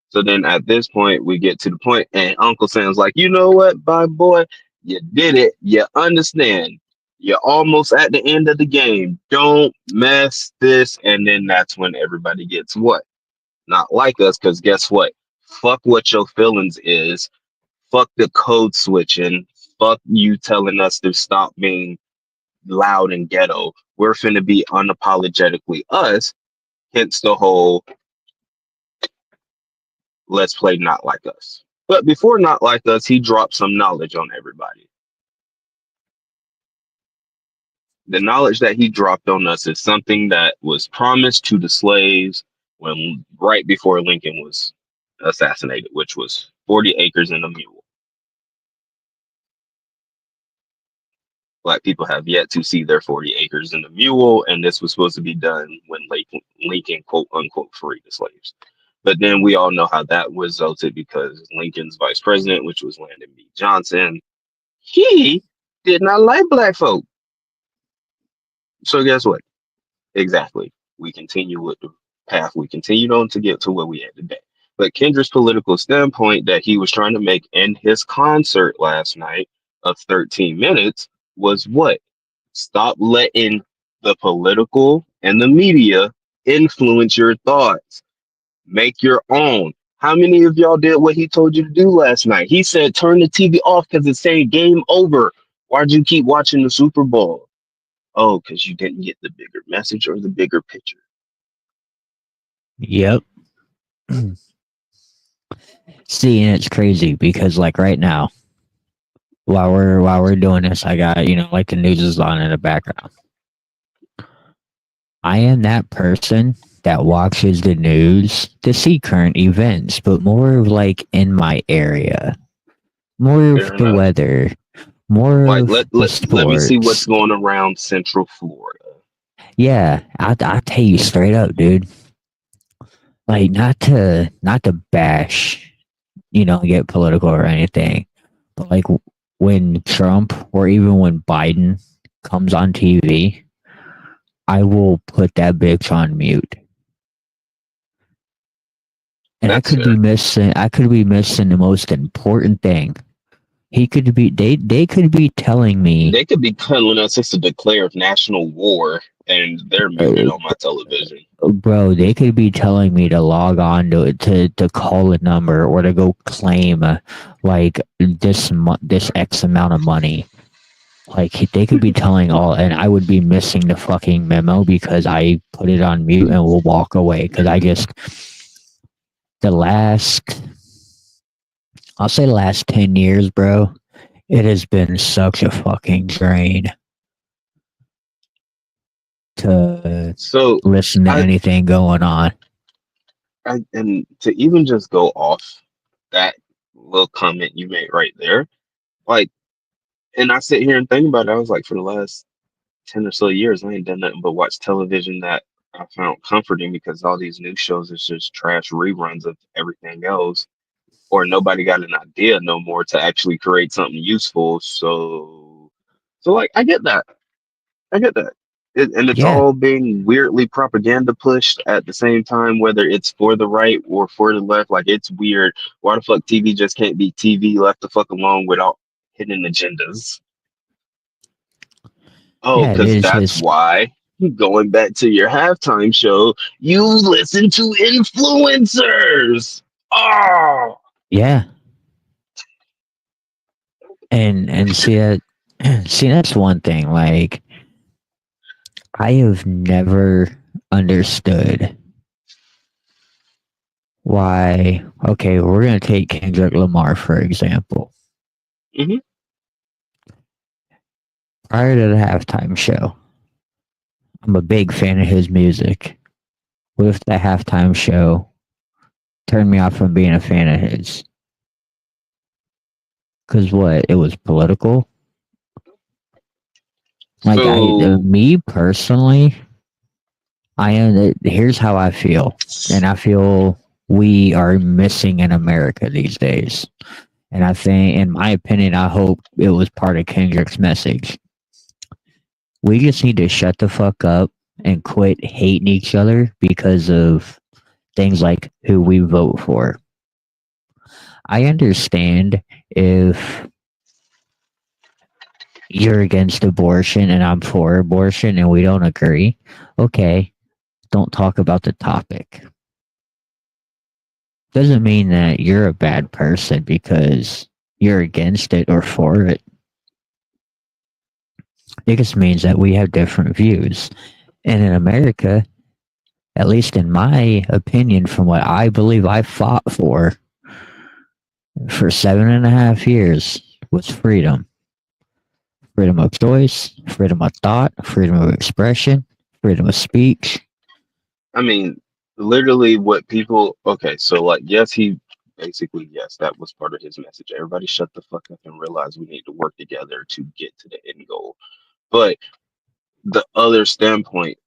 So then at this point, we get to the point, and Uncle Sam's like, you know what, my boy, you did it. You understand. You're almost at the end of the game. Don't mess this. And then that's when everybody gets what? Not like us, because guess what? Fuck what your feelings is. Fuck the code switching. Fuck you telling us to stop being loud and ghetto. We're finna be unapologetically us. Hence the whole let's play Not Like Us. But before Not Like Us, he dropped some knowledge on everybody. The knowledge that he dropped on us is something that was promised to the slaves when right before Lincoln was assassinated, which was 40 acres and a mule. Black people have yet to see their 40 acres and a mule, and this was supposed to be done when Lincoln quote unquote freed the slaves. But then we all know how that resulted because Lincoln's vice president, which was Lyndon B. Johnson, he did not like black folk. So guess what? Exactly. We continue with the path we continued on to get to where we at today. But Kendrick's political standpoint that he was trying to make in his concert last night of 13 minutes was what? Stop letting the political and the media influence your thoughts. Make your own. How many of y'all did what he told you to do last night? He said, turn the TV off because it's saying game over. Why'd you keep watching the Super Bowl? Oh, because you didn't get the bigger message or the bigger picture. Yep. See, and it's crazy because like right now, while we're doing this, I got like the news is on in the background. I am that person that watches the news to see current events, but more of like in my area, more of Fair the enough. weather, more Like of the let me see what's sports. going around Central Florida. Yeah, I tell you straight up, dude. like not to bash, get political or anything, but like when Trump or even when Biden comes on TV, I will put that bitch on mute. And That's fair. I could be missing the most important thing. They could be telling me, They could be telling us it's a declared national war, and they're muted uh, on my television. bro, they could be telling me to log on to call a number or to go claim like this X amount of money. Like they could be telling all, and I would be missing the fucking memo because I put it on mute and will walk away because the last, I'll say the last 10 years, bro. It has been such a fucking drain to So listen to I, anything going on. and to even just go off that little comment you made right there, like, and I sit here and think about it. I was like, for the last 10 or so years, I ain't done nothing but watch television that I found comforting because all these new shows is just trash reruns of everything else, or nobody got an idea no more to actually create something useful. So like, I get that. I get that. And it's Yeah, all being weirdly propaganda pushed at the same time, whether it's for the right or for the left. Like, it's weird. Why the fuck TV just can't be TV left the fuck alone without hidden agendas? Oh, yeah, it because is. that's It's why. Going back to your halftime show, you listen to influencers. Oh, yeah, and see that, see that's one thing. Like I have never understood why. Okay, we're gonna take Kendrick Lamar for example. hmm Prior to the halftime show, I'm a big fan of his music. What if the halftime show turned me off from being a fan of his? Because what? It was political. Like So, me personally, I am. Here's how I feel, and I feel we are missing in America these days. And I think, in my opinion, I hope it was part of Kendrick's message. We just need to shut the fuck up and quit hating each other because of things like who we vote for. I understand if you're against abortion and I'm for abortion and we don't agree. Okay, don't talk about the topic. Doesn't mean that you're a bad person because you're against it or for it. It just means that we have different views. And in America, at least in my opinion, from what I believe I fought for 7.5 years, was freedom. Freedom of choice, freedom of thought, freedom of expression, freedom of speech. I mean, literally what people, okay, so like, yes, he basically, yes, that was part of his message. Everybody shut the fuck up and realize we need to work together to get to the end goal. But the other standpoint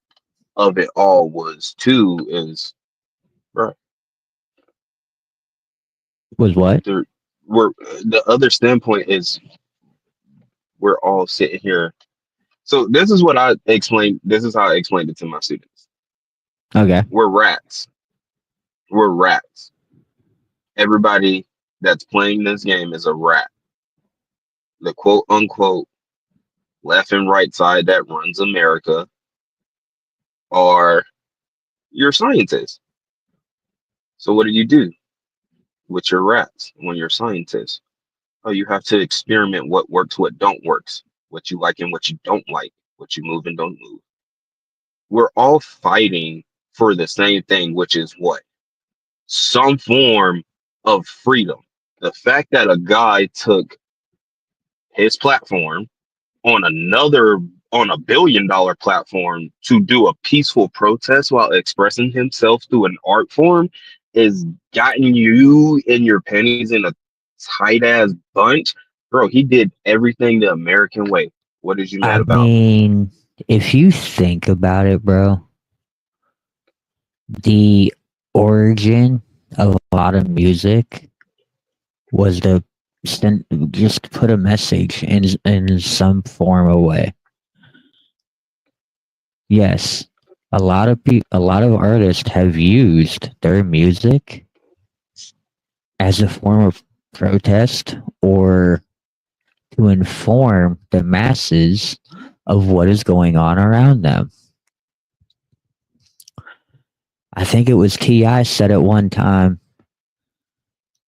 of it all was too is, bro, Was what? there, we're, the other standpoint is we're all sitting here. So this is what I explained. This is how I explained it to my students. Okay. We're rats. We're rats. Everybody that's playing this game is a rat. The quote unquote left and right side that runs America are your scientists. So what do with your rats when you're scientists? Oh, you have to experiment what works, what don't works, what you like and what you don't like, what you move and don't move. We're all fighting for the same thing, which is what? Some form of freedom. The fact that a guy took his platform on a billion-dollar platform to do a peaceful protest while expressing himself through an art form is gotten you in your pennies in a tight ass bunch. Bro, he did everything the American way. What is you I mad about? mean, if you think about it, bro, the origin of a lot of music was to just put a message in some form of way. Yes, a lot of artists have used their music as a form of protest or to inform the masses of what is going on around them. I think it was T.I. said at one time,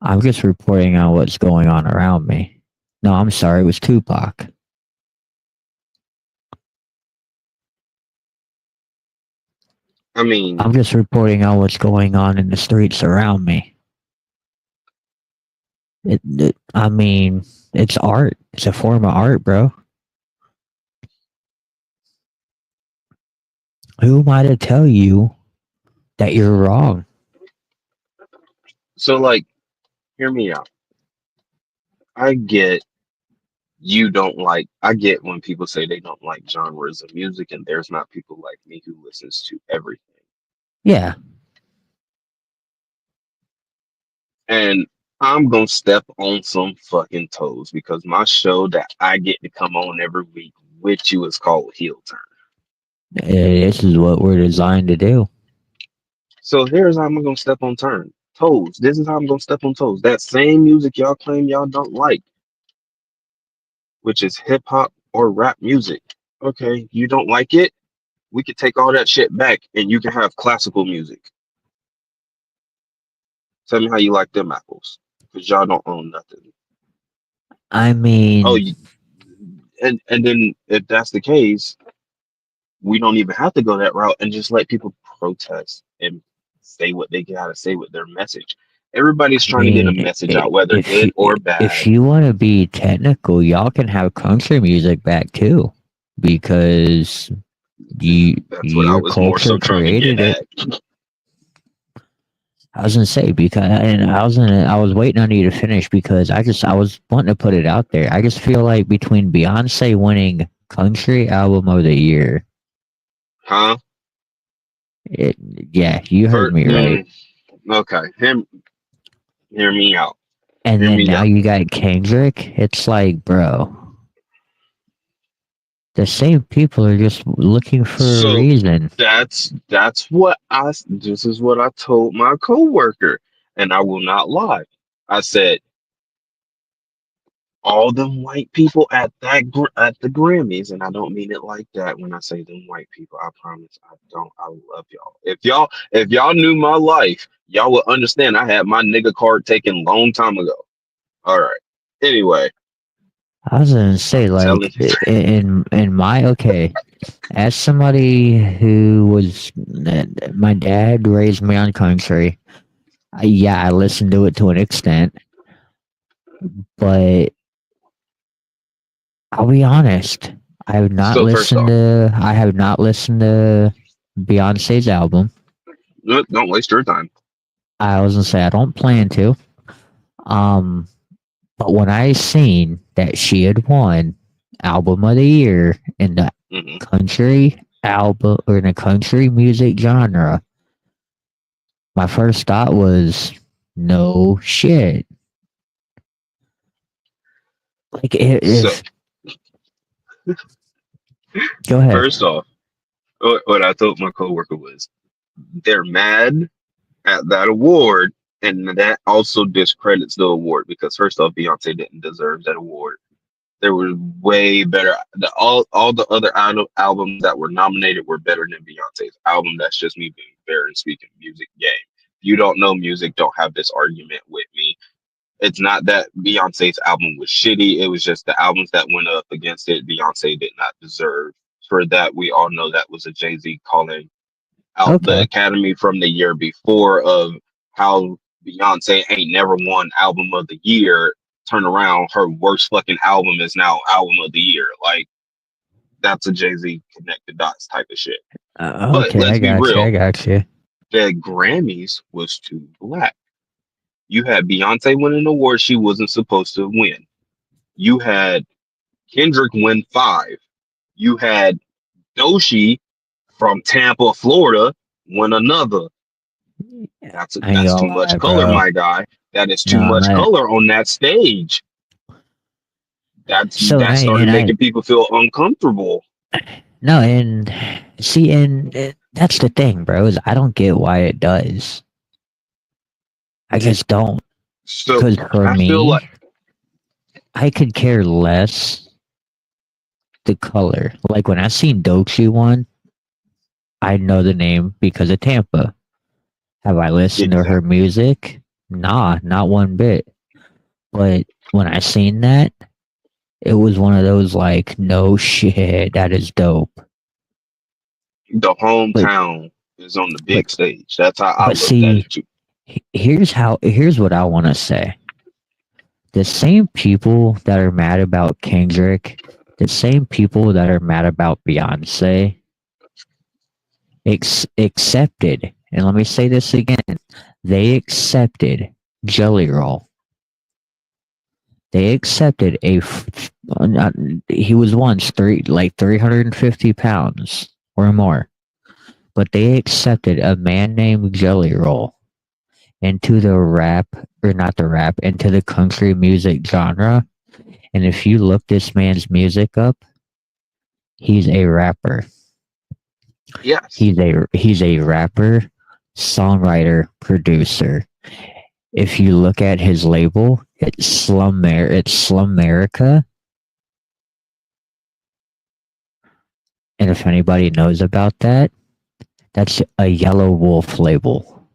I'm just reporting on what's going on around me. No, I'm sorry, it was Tupac. I mean, I'm just reporting on what's going on in the streets around me. I mean, it's art. It's a form of art, bro. Who am I to tell you that you're wrong? so like, hear me out. I get you don't like. I get when people say they don't like genres of music, and there's not people like me who listens to everything. Yeah, And I'm gonna step on some fucking toes because my show that I get to come on every week with you is called Heel Turn. this is what we're designed to do. So here's how I'm gonna step on turn toes. This is how I'm gonna step on toes. That same music y'all claim y'all don't like, which is hip hop or rap music. Okay, you don't like it? We could take all that shit back and you can have classical music. Tell me how you like them apples. Because y'all don't own nothing. I Oh, mean, and then if that's the case, we don't even have to go that route and just let people protest and say what they gotta say with their message. Everybody's I trying to get a mean, message out, whether good or if bad. you want to be technical, y'all can have country music back too, because That's what I your was more so culture trying to get created it. at. I was gonna say because I was waiting on you to finish because I was wanting to put it out there. I just feel like between Beyonce winning country album of the year, Huh? it, yeah, you heard For, me right. okay. Hear me out. And Hear then me now out. you got Kendrick. It's like, bro, the same people are just looking for a So reason. that's what this is what I told my coworker, and I will not lie. I said all them white people at at the Grammys, and I don't mean it like that when I say them white people. I promise I don't. I love y'all. If y'all knew my life, y'all would understand. I had my nigga card taken long time ago. All right. Anyway, I was gonna say, I'm telling like, you. in my okay, as somebody who was, my dad raised me on country. Yeah, I listened to it to an extent, but I'll be honest. So first off, I have not listened to Beyonce's album. don't waste your time. I was gonna say I don't plan to. Um, but when I seen that she had won album of the year in the Hmm. country album or in the country music genre, my first thought was no shit. Like So if go ahead. first off, what I told my coworker was they're mad at that award, and that also discredits the award because first off, Beyonce didn't deserve that award. There was way better. All the other albums that were nominated were better than Beyonce's album. That's just me being fair and speaking music game. If you don't know music, don't have this argument with me. It's not that Beyonce's album was shitty. It was just the albums that went up against it, Beyonce did not deserve. For that, we all know that was a Jay-Z calling out the Okay. Academy from the year before of how Beyonce ain't never won album of the year. Turn around, her worst fucking album is now album of the year. Like that's a Jay-Z connect the dots type of shit. But Okay, I let's be got you. I real, got you. the Grammys was too black. You had Beyonce winning an award she wasn't supposed to win. You had Kendrick win 5. You had Doshi from Tampa, Florida, win another. I ain't That's too gonna much lie, color, bro. my guy. That is too No, much man. color on that stage. So That started and I making people feel uncomfortable. no, and see, and that's the thing, bro. Is I don't get why it does. I just don't. So Because for I feel like me, I could care less the color. Like when I seen Doechii one, I know the name because of Tampa. Have I listened to her exactly. music? Nah, not one bit. But when I seen that, it was one of those like, no shit, that is dope. The But hometown is on the but big stage. That's how I but looked at see, it too. here's what I want to say. The same people that are mad about Kendrick, the same people that are mad about Beyonce, accepted, and let me say this again, they accepted Jelly Roll. They accepted not, he was once 350 pounds or more, but they accepted a man named Jelly Roll into the rap, or not the rap, into the country music genre. And if you look this man's music up, he's a rapper. Yes. He's a rapper, songwriter, producer. If you look at his label, it's Slumerica. And if anybody knows about that, that's a Yellow Wolf label.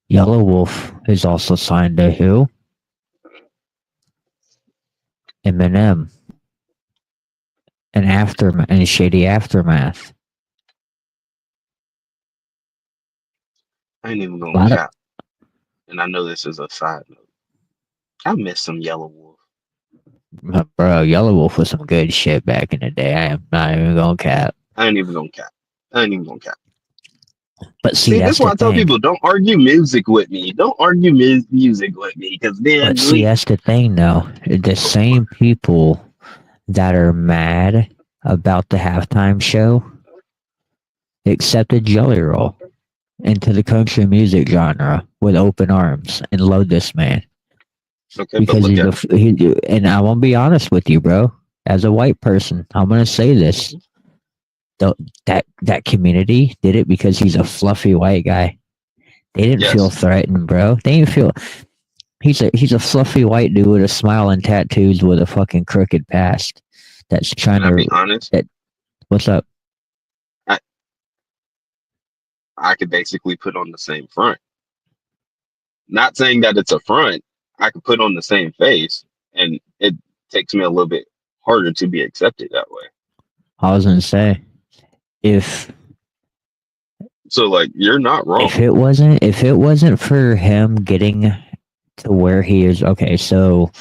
Yellow Wolf is also signed to who? Eminem and Shady Aftermath. I ain't even A gonna lot of cap. And I know this is a side note. I miss some Yellow Wolf. bro, Yellow Wolf was some good shit back in the day. I am not even gonna cap. I ain't even gonna cap. I ain't even gonna cap. But see, See, this that's is why the I tell thing. people don't argue music with me. Don't argue music with me, because But then see, we. that's the thing, though. The same people that are mad about the halftime show accepted Jelly Roll into the country music genre with open arms and love this man Okay, but because look at. and I won't be honest with you, bro. As a white person, I'm gonna say this: Th- that community did it because he's a fluffy white guy. They didn't feel Yes. threatened, bro. They didn't feel. He's a fluffy white dude with a smile and tattoos with a fucking crooked past. That's trying Can I to be honest? that. What's up? I, I could basically put on the same front. Not saying that it's a front. I could put on the same face, and it takes me a little bit harder to be accepted that way. I was gonna say if So, like, you're not wrong. if it wasn't for him getting to where he is, okay. So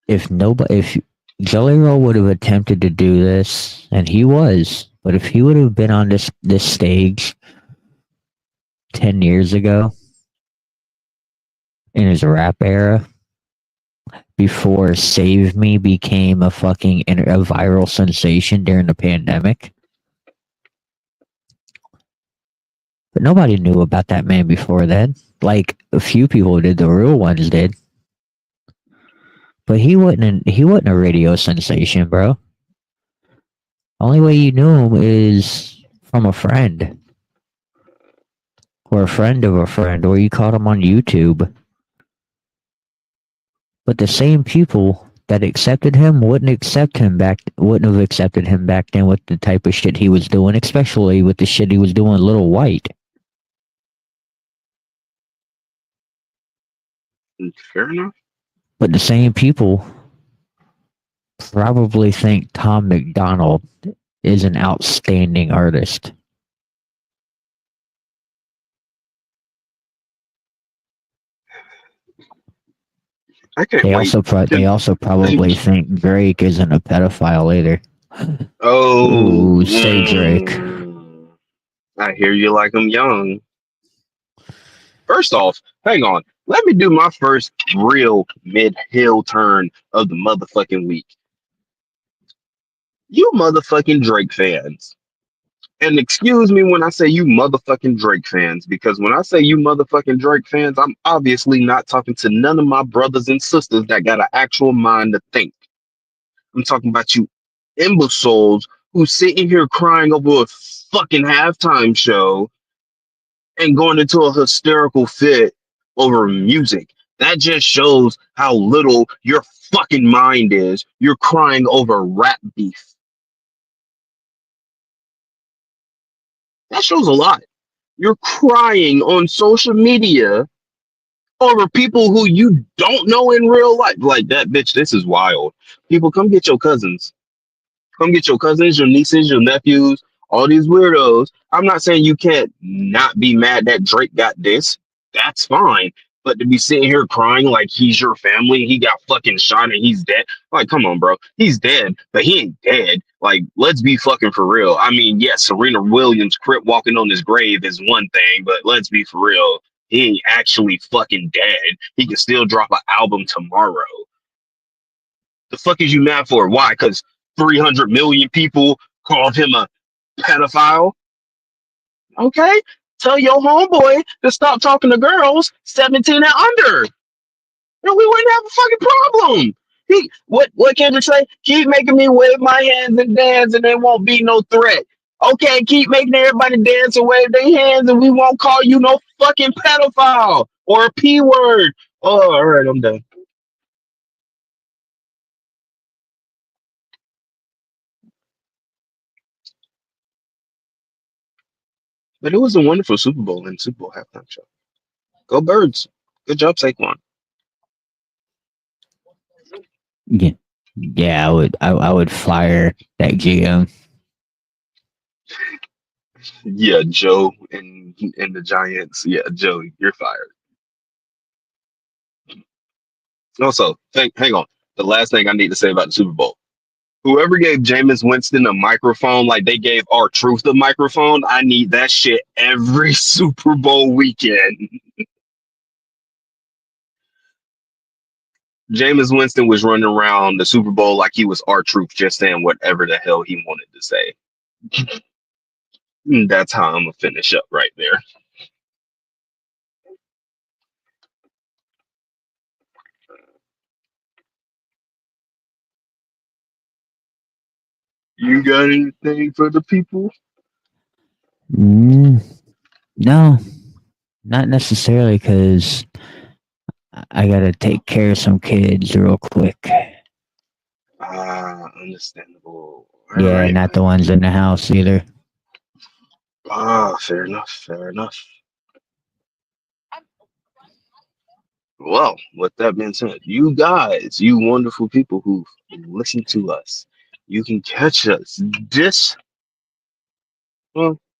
if Jelly Roll would have attempted to do this, and he was, but if he would have been on this stage 10 years ago in his rap era, before Save Me became a a viral sensation during the pandemic. But nobody knew about that man before then. Like a few people did, the real ones did. But he wasn't a radio sensation, bro. Only way you knew him is from a friend. Or a friend of a friend, or you caught him on YouTube. But the same people that accepted him wouldn't have accepted him back then with the type of shit he was doing, especially with the shit he was doing Little White. Fair enough. But the same people probably think Tom McDonald is an outstanding artist. I can't wait They to. also probably think Drake isn't a pedophile either. Oh, Ooh, say Drake. I hear you like I'm young. First off, hang on. Let me do my first real mid-hill turn of the motherfucking week. You motherfucking Drake fans. And excuse me when I say you motherfucking Drake fans, because when I say you motherfucking Drake fans, I'm obviously not talking to none of my brothers and sisters that got an actual mind to think. I'm talking about you imbeciles who sitting here crying over a fucking halftime show and going into a hysterical fit over music. That just shows how little your fucking mind is. You're crying over rap beef. That shows a lot. You're crying on social media over people who you don't know in real life. Like that bitch, this is wild. People, come get your cousins. Come get your cousins, your nieces, your nephews, all these weirdos. I'm not saying you can't not be mad that Drake got this. That's fine. But to be sitting here crying like he's your family, he got fucking shot and he's dead. Like, come on, bro. He's dead, but he ain't dead. Like, let's be fucking for real. I mean, yes, Serena Williams crip walking on his grave is one thing, but let's be for real. He ain't actually fucking dead. He can still drop an album tomorrow. The fuck is you mad for? Why? Because 300 million people called him a pedophile? Okay. Tell your homeboy to stop talking to girls 17 and under. And we wouldn't have a fucking problem. What Kendrick say? Keep making me wave my hands and dance and there won't be no threat. Okay, keep making everybody dance and wave their hands and we won't call you no fucking pedophile or a P word. Oh, all right, I'm done. But it was a wonderful Super Bowl and Super Bowl halftime show. Go Birds. Good job, Saquon. Yeah, yeah, I would fire that GM. Yeah, Joe and the Giants. Yeah, Joe, you're fired. Also, hang on. The last thing I need to say about the Super Bowl. Whoever gave Jameis Winston a microphone like they gave R-Truth a microphone, I need that shit every Super Bowl weekend. Jameis Winston was running around the Super Bowl like he was R-Truth, just saying whatever the hell he wanted to say. That's how I'm gonna finish up right there. You got anything for the people? No, not necessarily, because I gotta take care of some kids real quick. Understandable. All Yeah, right. not the ones in the house either. Fair enough. Fair enough. Well, with that being said, you guys, you wonderful people who listen to us, you can catch us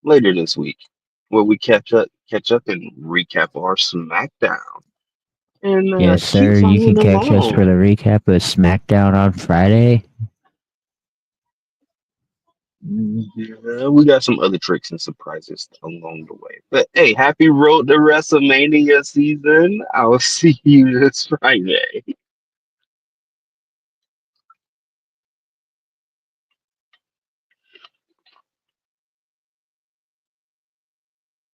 later this week, where we catch up and recap our Smackdown, and Yes, keep sir. You can following catch us for the along. recap of Smackdown on Friday. Yeah, we got some other tricks and surprises along the way. But hey, happy road to WrestleMania season. I'll see you this Friday.